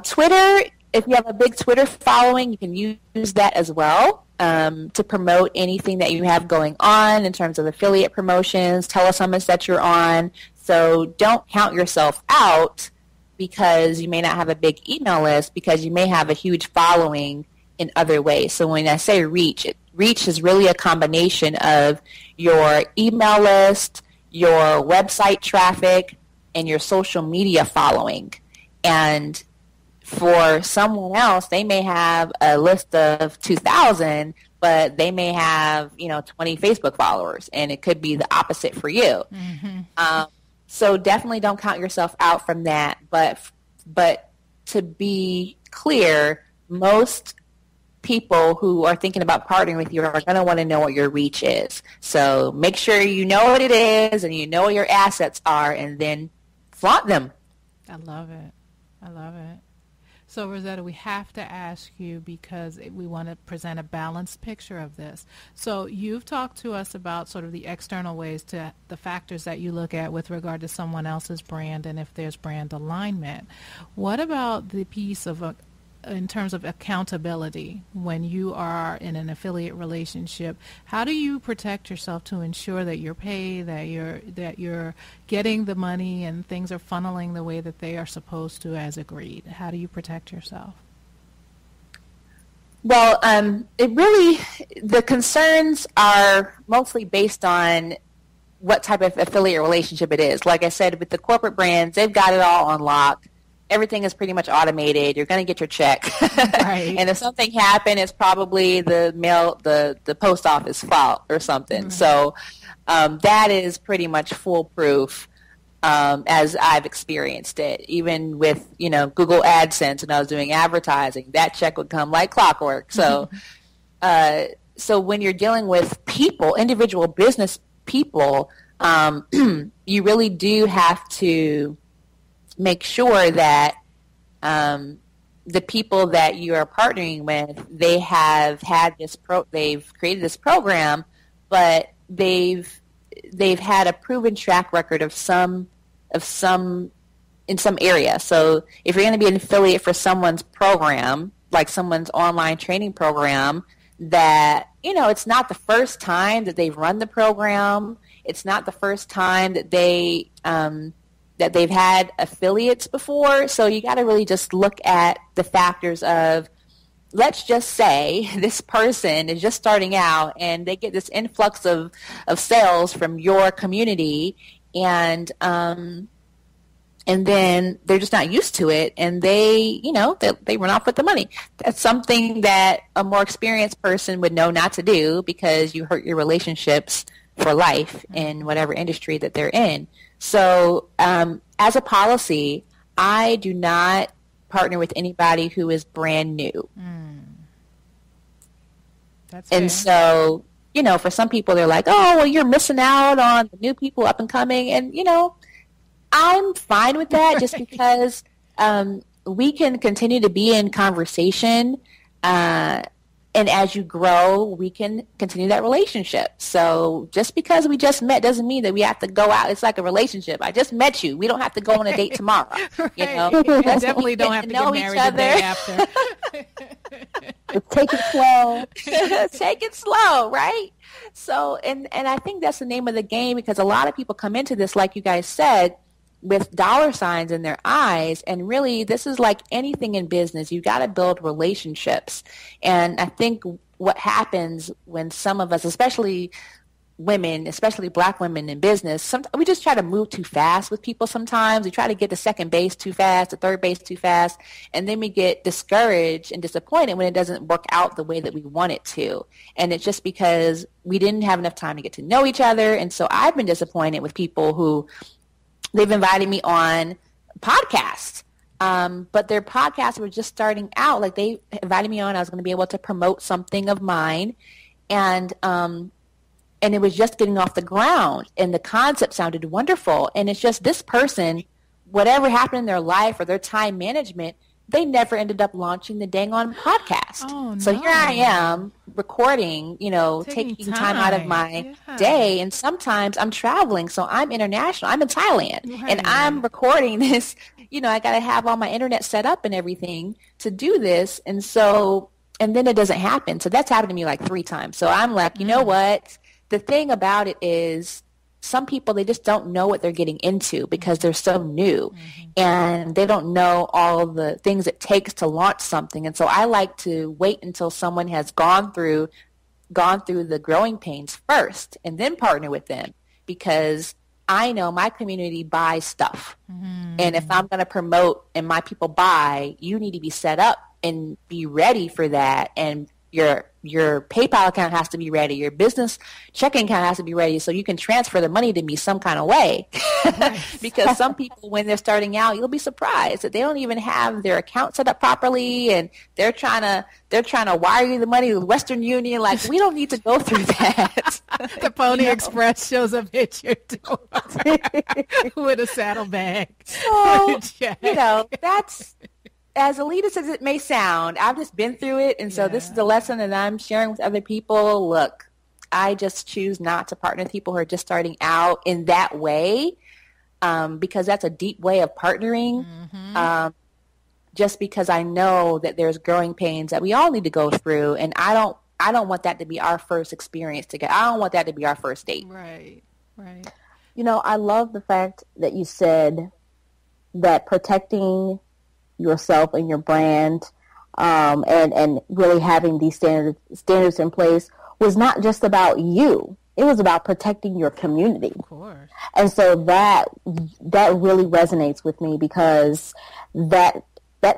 Twitter, if you have a big Twitter following, you can use that as well to promote anything that you have going on in terms of affiliate promotions, telesummits that you're on. So don't count yourself out because you may not have a big email list, because you may have a huge following in other ways. So when I say reach is really a combination of your email list, your website traffic, and your social media following. And for someone else, they may have a list of 2,000, but they may have, 20 Facebook followers, and it could be the opposite for you. Mm-hmm. So definitely don't count yourself out from that. But to be clear, most people who are thinking about partnering with you are going to want to know what your reach is. So make sure you know what it is and you know what your assets are, and then flaunt them. I love it. So, Rosetta, we have to ask you, because we want to present a balanced picture of this. So you've talked to us about sort of the external ways, to the factors that you look at with regard to someone else's brand and if there's brand alignment. What about the piece of in terms of accountability when you are in an affiliate relationship? How do you protect yourself to ensure that you're paid, that you're getting the money and things are funneling the way that they are supposed to as agreed? How do you protect yourself? Well, the concerns are mostly based on what type of affiliate relationship it is. Like I said, with the corporate brands, they've got it all on lock. everything is pretty much automated. You're going to get your check. Right. And if something happened, it's probably the post office fault or something. Right. So that is pretty much foolproof as I've experienced it. Even with, Google AdSense, when I was doing advertising, that check would come like clockwork. So, so when you're dealing with people, individual business people, you really do have to make sure that the people that you are partnering with, they have had they've created this program, but they've had a proven track record in some area. So if you're going to be an affiliate for someone's program, like someone's online training program, that, it's not the first time that they've run the program. It's not the first time that they've had affiliates before. So you got to really just look at the factors of, let's just say this person is just starting out and they get this influx of sales from your community, and then they're just not used to it, and they run off with the money. That's something that a more experienced person would know not to do, because you hurt your relationships for life in whatever industry that they're in. So as a policy, I do not partner with anybody who is brand new. That's and fair. so, for some people, they're like, oh, well, you're missing out on the new people up and coming. And, I'm fine with that, just because we can continue to be in conversation, and as you grow, we can continue that relationship. So just because we just met doesn't mean that we have to go out. It's like a relationship. I just met you. We don't have to go on a date tomorrow. Right. You definitely don't have to get married the day after. Take it slow. Take it slow, right? So, and I think that's the name of the game, because a lot of people come into this, like you guys said, with dollar signs in their eyes. And really, this is like anything in business. You got to build relationships. And I think what happens when some of us, especially women, especially Black women in business, we just try to move too fast with people sometimes. We try to get to second base too fast, to third base too fast, and then we get discouraged and disappointed when it doesn't work out the way that we want it to. And it's just because we didn't have enough time to get to know each other. And so I've been disappointed with people who they've invited me on podcasts, but their podcasts were just starting out. Like, they invited me on, I was going to be able to promote something of mine, and it was just getting off the ground, and the concept sounded wonderful. And it's just, this person, whatever happened in their life or their time management, they never ended up launching the dang on podcast. Oh, no. So here I am recording, taking time out of my day. And sometimes I'm traveling, so I'm international. I'm in Thailand, and I'm recording this. I got to have all my internet set up and everything to do this. And so, and then it doesn't happen. So that's happened to me like 3 times. So I'm like, you know what? The thing about it is, some people, they just don't know what they're getting into because they're so new, and they don't know all the things it takes to launch something. And so I like to wait until someone has gone through the growing pains first, and then partner with them, because I know my community buys stuff. And if I'm going to promote and my people buy, you need to be set up and be ready for that. And your PayPal account has to be ready. Your business checking account has to be ready, so you can transfer the money to me some kind of way. Because some people, when they're starting out, you'll be surprised that they don't even have their account set up properly, and they're trying to wire you the money with Western Union. Like, we don't need to go through that. The Pony Express shows up at your door with a saddlebag. So, that's, as elitist as it may sound, I've just been through it, and so this is the lesson that I'm sharing with other people. Look, I just choose not to partner with people who are just starting out in that way, because that's a deep way of partnering, just because I know that there's growing pains that we all need to go through, and I don't want that to be our first experience together. I don't want that to be our first date. Right. I love the fact that you said that protecting yourself and your brand, and really having these standards in place was not just about you. It was about protecting your community. Of course. And so that really resonates with me, because that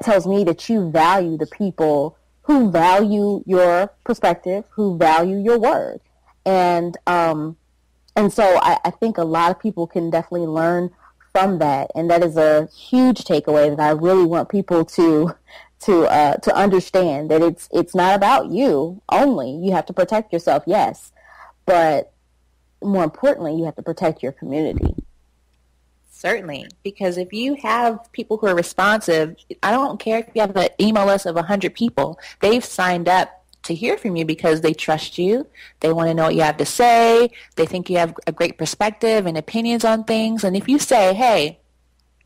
tells me that you value the people who value your perspective, who value your word. And so I think a lot of people can definitely learn from that. And that is a huge takeaway that I really want people to understand, that it's not about you only. You have to protect yourself, yes, but more importantly, you have to protect your community. Certainly, because if you have people who are responsive, I don't care if you have an email list of 100 people, they've signed up to hear from you because they trust you. They want to know what you have to say. They think you have a great perspective and opinions on things. And if you say, hey,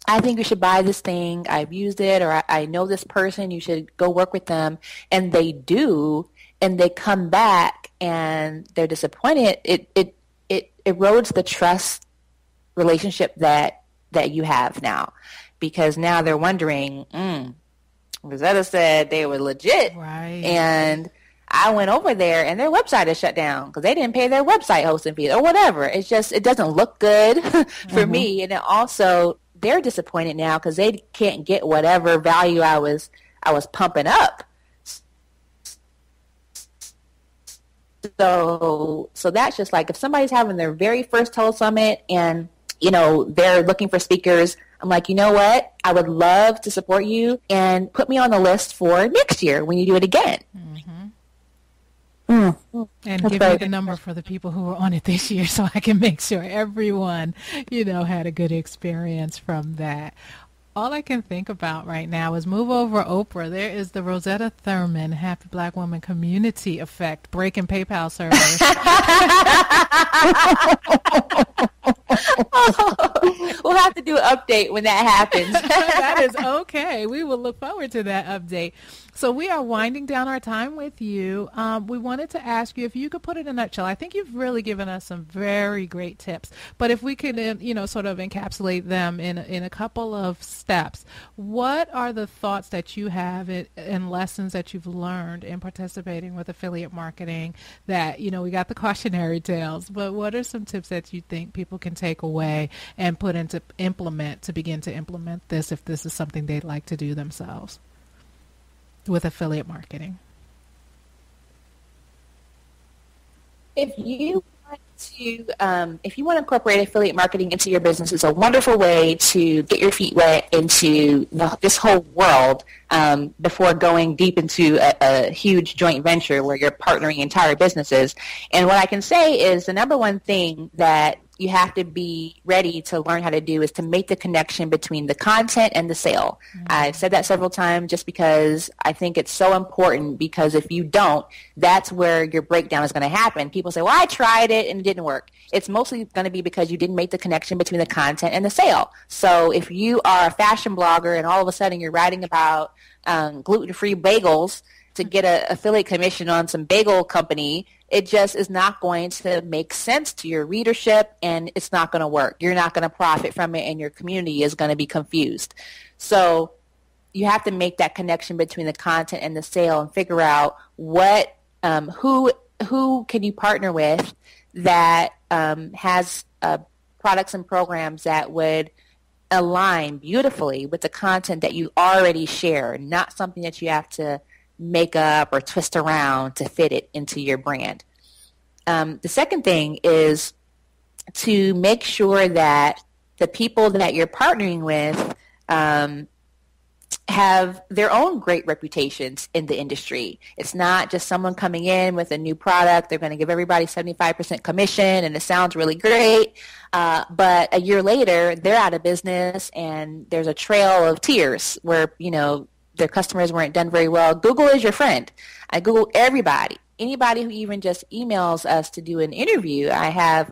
I think you should buy this thing, I've used it, or I know this person, you should go work with them, and they do, and they come back and they're disappointed, it erodes the trust relationship that you have now, because now they're wondering, Rosetta said they were legit, right? And I went over there and their website is shut down because they didn't pay their website hosting fees or whatever. It's just, it doesn't look good for me. And then also they're disappointed now because they can't get whatever value I was pumping up. So that's just like, if somebody's having their very first telesummit and, you know, they're looking for speakers, I'm like, you know what? I would love to support you, and put me on the list for next year when you do it again. And give me the number for the people who were on it this year so I can make sure everyone, you know, had a good experience from that. All I can think about right now is move over Oprah. There is the Rosetta Thurman Happy Black Woman Community Effect breaking PayPal servers. We'll have to do an update when that happens. That is okay. We will look forward to that update. So we are winding down our time with you. We wanted to ask you if you could put it in a nutshell. I think you've really given us some very great tips, but if we could, you know, sort of encapsulate them in a couple of steps. What are the thoughts that you have and lessons that you've learned in participating with affiliate marketing that, you know, we got the cautionary tales, but what are some tips that you think people can take away and put into begin to implement this if this is something they'd like to do themselves with affiliate marketing? If you want to incorporate affiliate marketing into your business, it's a wonderful way to get your feet wet into this whole world before going deep into a huge joint venture where you're partnering entire businesses. And what I can say is the number one thing that you have to be ready to learn how to do is to make the connection between the content and the sale. I've said that several times just because I think it's so important, because if you don't, that's where your breakdown is going to happen. People say, well, I tried it and it didn't work. It's mostly going to be because you didn't make the connection between the content and the sale. So if you are a fashion blogger and all of a sudden you're writing about gluten-free bagels to get an affiliate commission on some bagel company, it just is not going to make sense to your readership, and it's not going to work. You're not going to profit from it, and your community is going to be confused. So you have to make that connection between the content and the sale and figure out what who can you partner with that has products and programs that would align beautifully with the content that you already share, not something that you have to make up or twist around to fit it into your brand. The second thing is to make sure that the people that you're partnering with have their own great reputations in the industry. It's not just someone coming in with a new product. They're going to give everybody 75% commission, and it sounds really great. But a year later, they're out of business, and there's a trail of tears where, you know, their customers weren't done very well. Google is your friend. I Google everybody. Anybody who even just emails us to do an interview, I have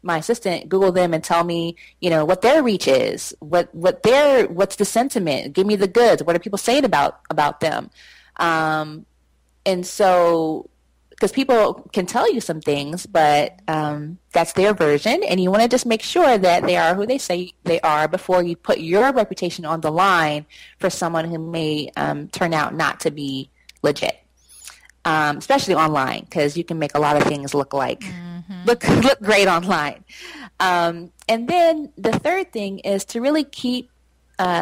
my assistant Google them and tell me, you know, what their reach is, what's the sentiment, give me the goods, what are people saying about them. And so, because people can tell you some things, but that's their version, and you want to just make sure that they are who they say they are before you put your reputation on the line for someone who may turn out not to be legit. especially online, because you can make a lot of things look great online. And then the third thing is to really keep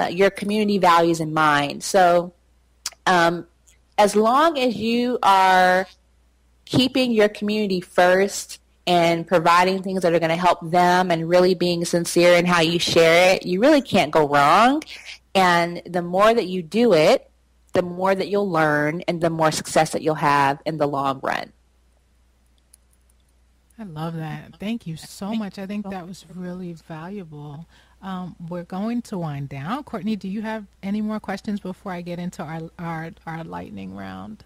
your community values in mind. So as long as you are keeping your community first and providing things that are going to help them and really being sincere in how you share it, you really can't go wrong. And the more that you do it, the more that you'll learn and the more success that you'll have in the long run. I love that. Thank you so much. I think that was really valuable. We're going to wind down. Courtney, do you have any more questions before I get into our lightning round?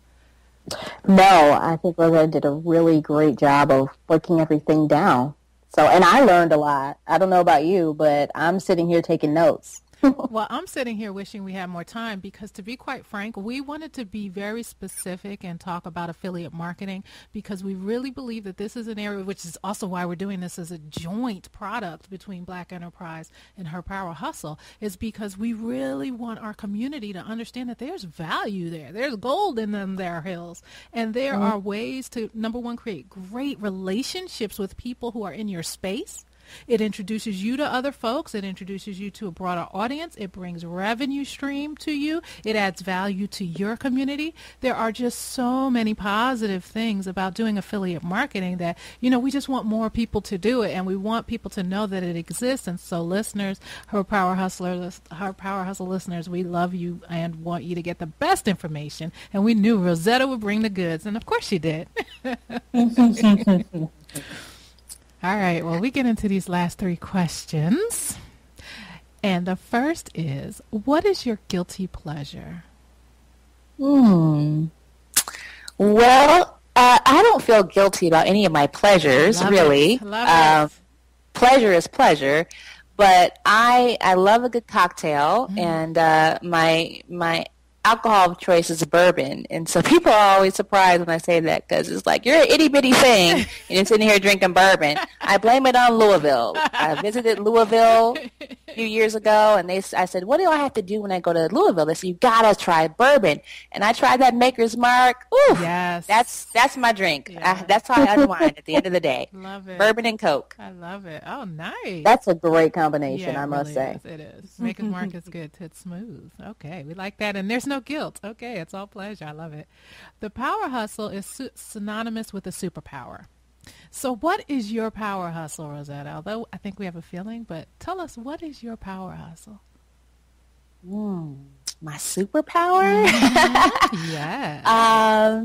No, I think Rosetta did a really great job of breaking everything down. So, and I learned a lot. I don't know about you, but I'm sitting here taking notes. Well, I'm sitting here wishing we had more time because, to be quite frank, we wanted to be very specific and talk about affiliate marketing because we really believe that this is an area, which is also why we're doing this as a joint product between Black Enterprise and Her Power Hustle, is because we really want our community to understand that there's value there. There's gold in them there hills. And there are ways to, number one, create great relationships with people who are in your space. It introduces you to other folks. It introduces you to a broader audience. It brings revenue stream to you. It adds value to your community. There are just so many positive things about doing affiliate marketing that, we just want more people to do it, and we want people to know that it exists. And so listeners, Her Power Hustle listeners, we love you and want you to get the best information. And we knew Rosetta would bring the goods, and of course she did. All right, well, we get into these last three questions. And the first is, what is your guilty pleasure? Well, I don't feel guilty about any of my pleasures, really. Love it. Pleasure is pleasure. But I love a good cocktail, and my alcohol of choice is bourbon. And so people are always surprised when I say that because it's like, you're an itty-bitty thing and you're sitting here drinking bourbon. I blame it on Louisville. I visited Louisville a few years ago, and I said, what do I have to do when I go to Louisville? They said, you got to try bourbon. And I tried that Maker's Mark. Ooh, yes. That's my drink. Yes. That's how I unwind at the end of the day. Love it. Bourbon and Coke. I love it. Oh, nice. That's a great combination, I must say. It is. Maker's Mark is good. It's smooth. Okay, we like that. And there's no guilt. Okay, it's all pleasure. I love it. The power hustle is synonymous with a superpower. So what is your power hustle, Rosetta? Although I think we have a feeling, but tell us, what is your power hustle? My superpower? Yeah.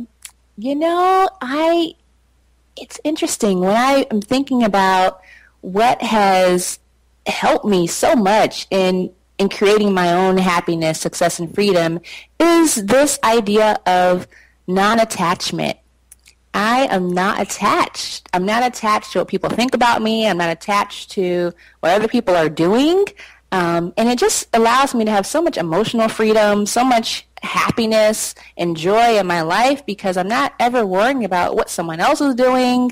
It's interesting when I am thinking about what has helped me so much in creating my own happiness, success, and freedom is this idea of non-attachment. I am not attached. I'm not attached to what people think about me. I'm not attached to what other people are doing. And it just allows me to have so much emotional freedom, so much happiness and joy in my life because I'm not ever worrying about what someone else is doing.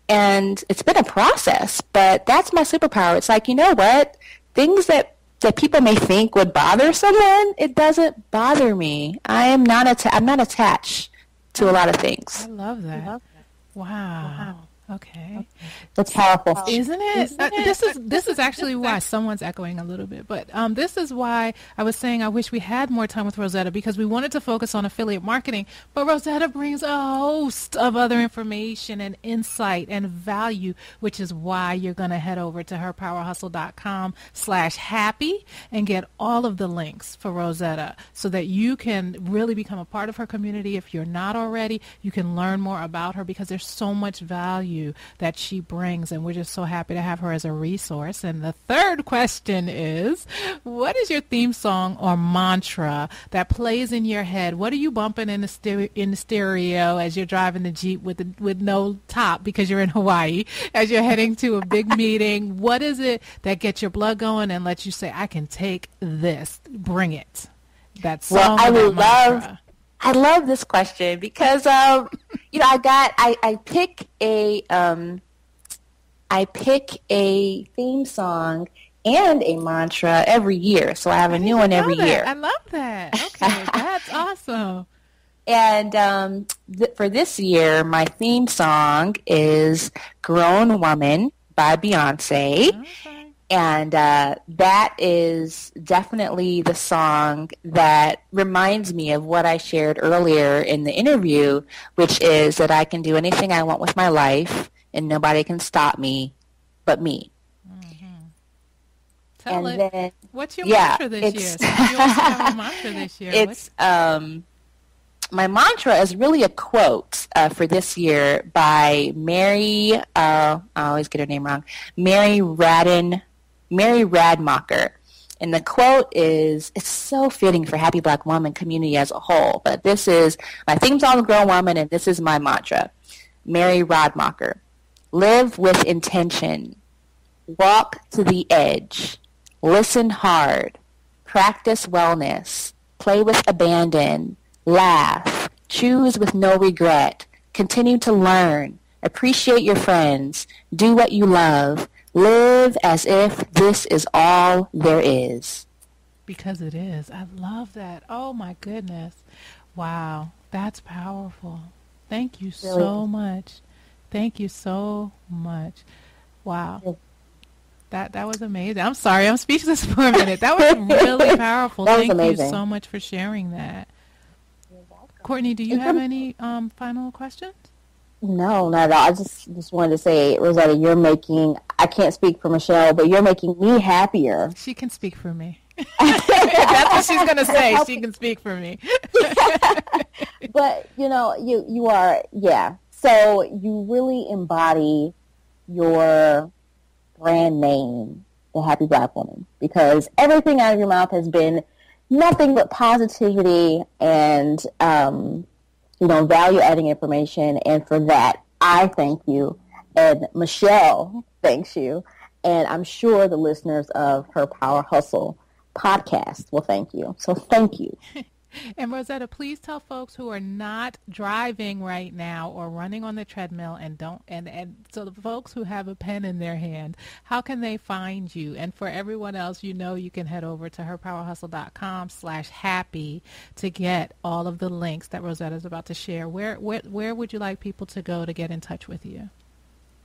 And it's been a process, but that's my superpower. It's like, you know what? Things that people may think would bother someone, it doesn't bother me. I'm not attached to a lot of things. I love that. Wow. Okay. That's powerful. Isn't it? This is actually why someone's echoing a little bit, but this is why I was saying I wish we had more time with Rosetta because we wanted to focus on affiliate marketing, but Rosetta brings a host of other information and insight and value, which is why you're going to head over to herpowerhustle.com/happy and get all of the links for Rosetta so that you can really become a part of her community. If you're not already, you can learn more about her because there's so much value that she brings, and we're just so happy to have her as a resource. And the third question is, what is your theme song or mantra that plays in your head? What are you bumping in the stereo as you're driving the Jeep with no top because you're in Hawaii, as you're heading to a big meeting? What is it that gets your blood going and lets you say, I can take this, bring it? That song. Well, I love this question because, I pick a theme song and a mantra every year. So I have a new one every year. I love that. Okay, that's awesome. And for this year, my theme song is Grown Woman by Beyonce. Okay. And that is definitely the song that reminds me of what I shared earlier in the interview, which is that I can do anything I want with my life and nobody can stop me but me. Tell And it. then, What's your mantra this year? So you also have a mantra this year. It's my mantra is really a quote for this year by Mary. I always get her name wrong. Mary Radmacher. And the quote is, it's so fitting for Happy Black Woman community as a whole, but this is, my theme song is Grown Woman, and this is my mantra. Mary Radmacher. Live with intention. Walk to the edge. Listen hard. Practice wellness. Play with abandon. Laugh. Choose with no regret. Continue to learn. Appreciate your friends. Do what you love. Live as if this is all there is. Because it is. I love that. Oh, my goodness. Wow. That's powerful. Thank you so much. Thank you so much. Wow. That was amazing. I'm sorry. I'm speechless for a minute. That was really powerful. Thank you so much for sharing that. Courtney, do you have any final questions? No, not at all. I just wanted to say, Rosetta, I can't speak for Michelle, but you're making me happier. She can speak for me. That's what she's going to say. She can speak for me. But, you are, yeah. So you really embody your brand name, the Happy Black Woman, because everything out of your mouth has been nothing but positivity and, value-adding information. And for that, I thank you. And Michelle thanks you. And I'm sure the listeners of Her Power Hustle podcast will thank you. So thank you. And Rosetta, please tell folks who are not driving right now or running on the treadmill and so the folks who have a pen in their hand, how can they find you? And for everyone else, you can head over to herpowerhustle.com/happy to get all of the links that Rosetta is about to share. Where would you like people to go to get in touch with you?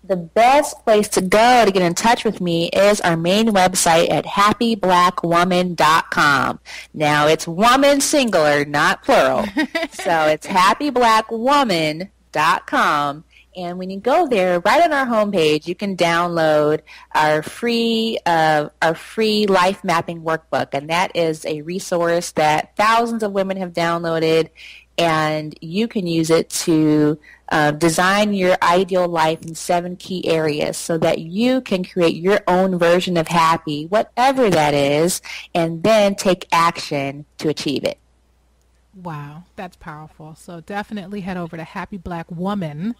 The best place to go to get in touch with me is our main website at happyblackwoman.com. Now, it's woman singular, not plural. So it's happyblackwoman.com. And when you go there, right on our homepage, you can download our free life mapping workbook. And that is a resource that thousands of women have downloaded. And you can use it to design your ideal life in 7 key areas so that you can create your own version of happy, whatever that is, and then take action to achieve it. Wow, that's powerful. So definitely head over to happyblackwoman.com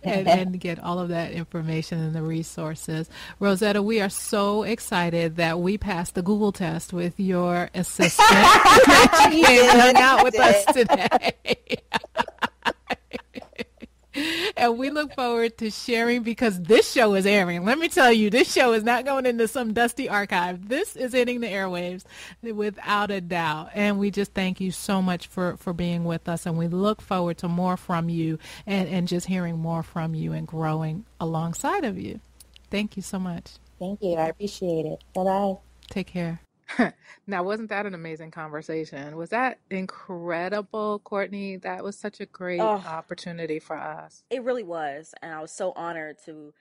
and get all of that information and the resources. Rosetta, we are so excited that we passed the Google test with your assistant. She hung out with us today. And we look forward to sharing, because this show is airing. Let me tell you, this show is not going into some dusty archive. This is hitting the airwaves without a doubt. And we just thank you so much for being with us. And we look forward to more from you and just hearing more from you and growing alongside of you. Thank you so much. Thank you. I appreciate it. Bye-bye. Take care. Now, wasn't that an amazing conversation? Was that incredible, Courtney? That was such a great opportunity for us. It really was. And I was so honored to,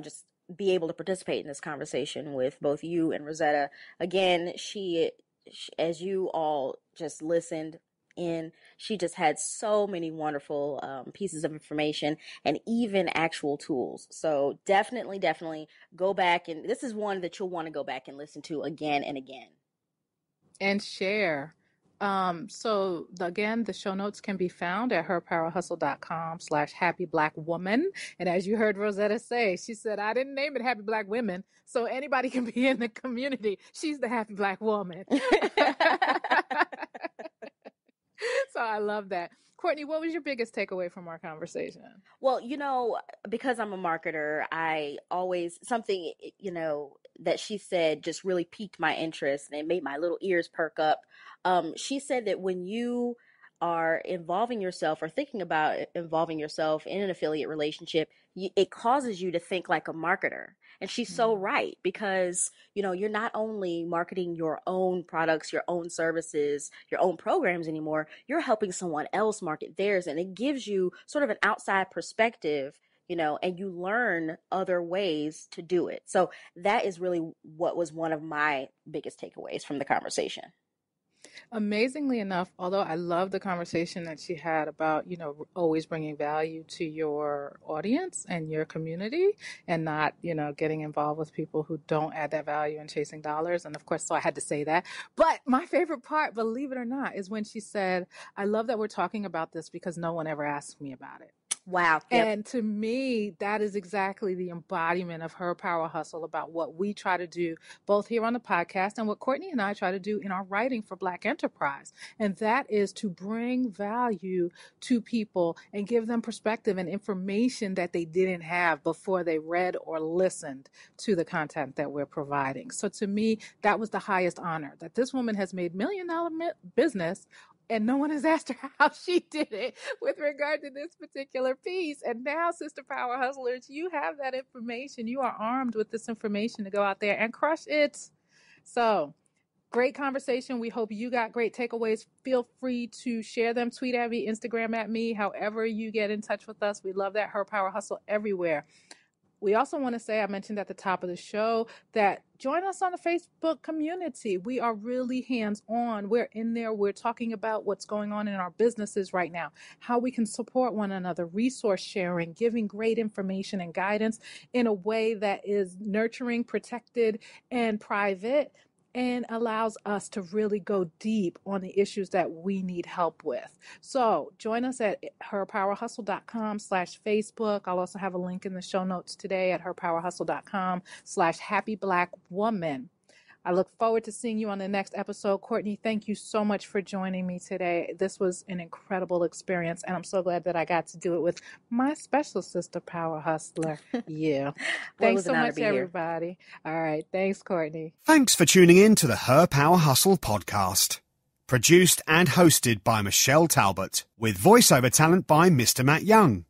just be able to participate in this conversation with both you and Rosetta. Again, she as you all just listened in, she just had so many wonderful pieces of information and even actual tools. So definitely go back, and this is one that you'll want to go back and listen to again and again. And share. So again, the show notes can be found at herpowerhustle.com/happyblackwoman. And as you heard Rosetta say, she said, I didn't name it Happy Black Women, so anybody can be in the community. She's the Happy Black Woman. So I love that. Courtney, what was your biggest takeaway from our conversation? Well, because I'm a marketer, I always, something that she said just really piqued my interest and it made my little ears perk up. She said that when you are involving yourself or thinking about involving yourself in an affiliate relationship, it causes you to think like a marketer. And she's so right, because, you know, you're not only marketing your own products, your own services, your own programs anymore, you're helping someone else market theirs. And it gives you sort of an outside perspective, you know, and you learn other ways to do it. So that is really what was one of my biggest takeaways from the conversation. Amazingly enough, although I love the conversation that she had about, you know, always bringing value to your audience and your community and not, you know, getting involved with people who don't add that value and chasing dollars. And of course, so I had to say that. But my favorite part, believe it or not, is when she said, I love that we're talking about this because no one ever asked me about it. Wow. Yep. And to me, that is exactly the embodiment of her power hustle, about what we try to do both here on the podcast and what Courtney and I try to do in our writing for Black Enterprise. And that is to bring value to people and give them perspective and information that they didn't have before they read or listened to the content that we're providing. So to me, that was the highest honor, that this woman has made $1 million business and no one has asked her how she did it with regard to this particular piece. And now, Sister Power Hustlers, you have that information. You are armed with this information to go out there and crush it. So, great conversation. We hope you got great takeaways. Feel free to share them. Tweet at me, Instagram at me, however you get in touch with us. We love that. Her Power Hustle everywhere. We also want to say, I mentioned at the top of the show, that join us on the Facebook community. We are really hands-on. We're in there. We're talking about what's going on in our businesses right now, how we can support one another, resource sharing, giving great information and guidance in a way that is nurturing, protected, and private, and allows us to really go deep on the issues that we need help with. So join us at herpowerhustle.com/Facebook. I'll also have a link in the show notes today at herpowerhustle.com/happyblackwoman. I look forward to seeing you on the next episode. Courtney, thank you so much for joining me today. This was an incredible experience, and I'm so glad that I got to do it with my special sister power hustler, you. Thanks so much, everybody. All right. Thanks, Courtney. Thanks for tuning in to the Her Power Hustle podcast. Produced and hosted by Michelle Talbot, with voiceover talent by Mr. Matt Young.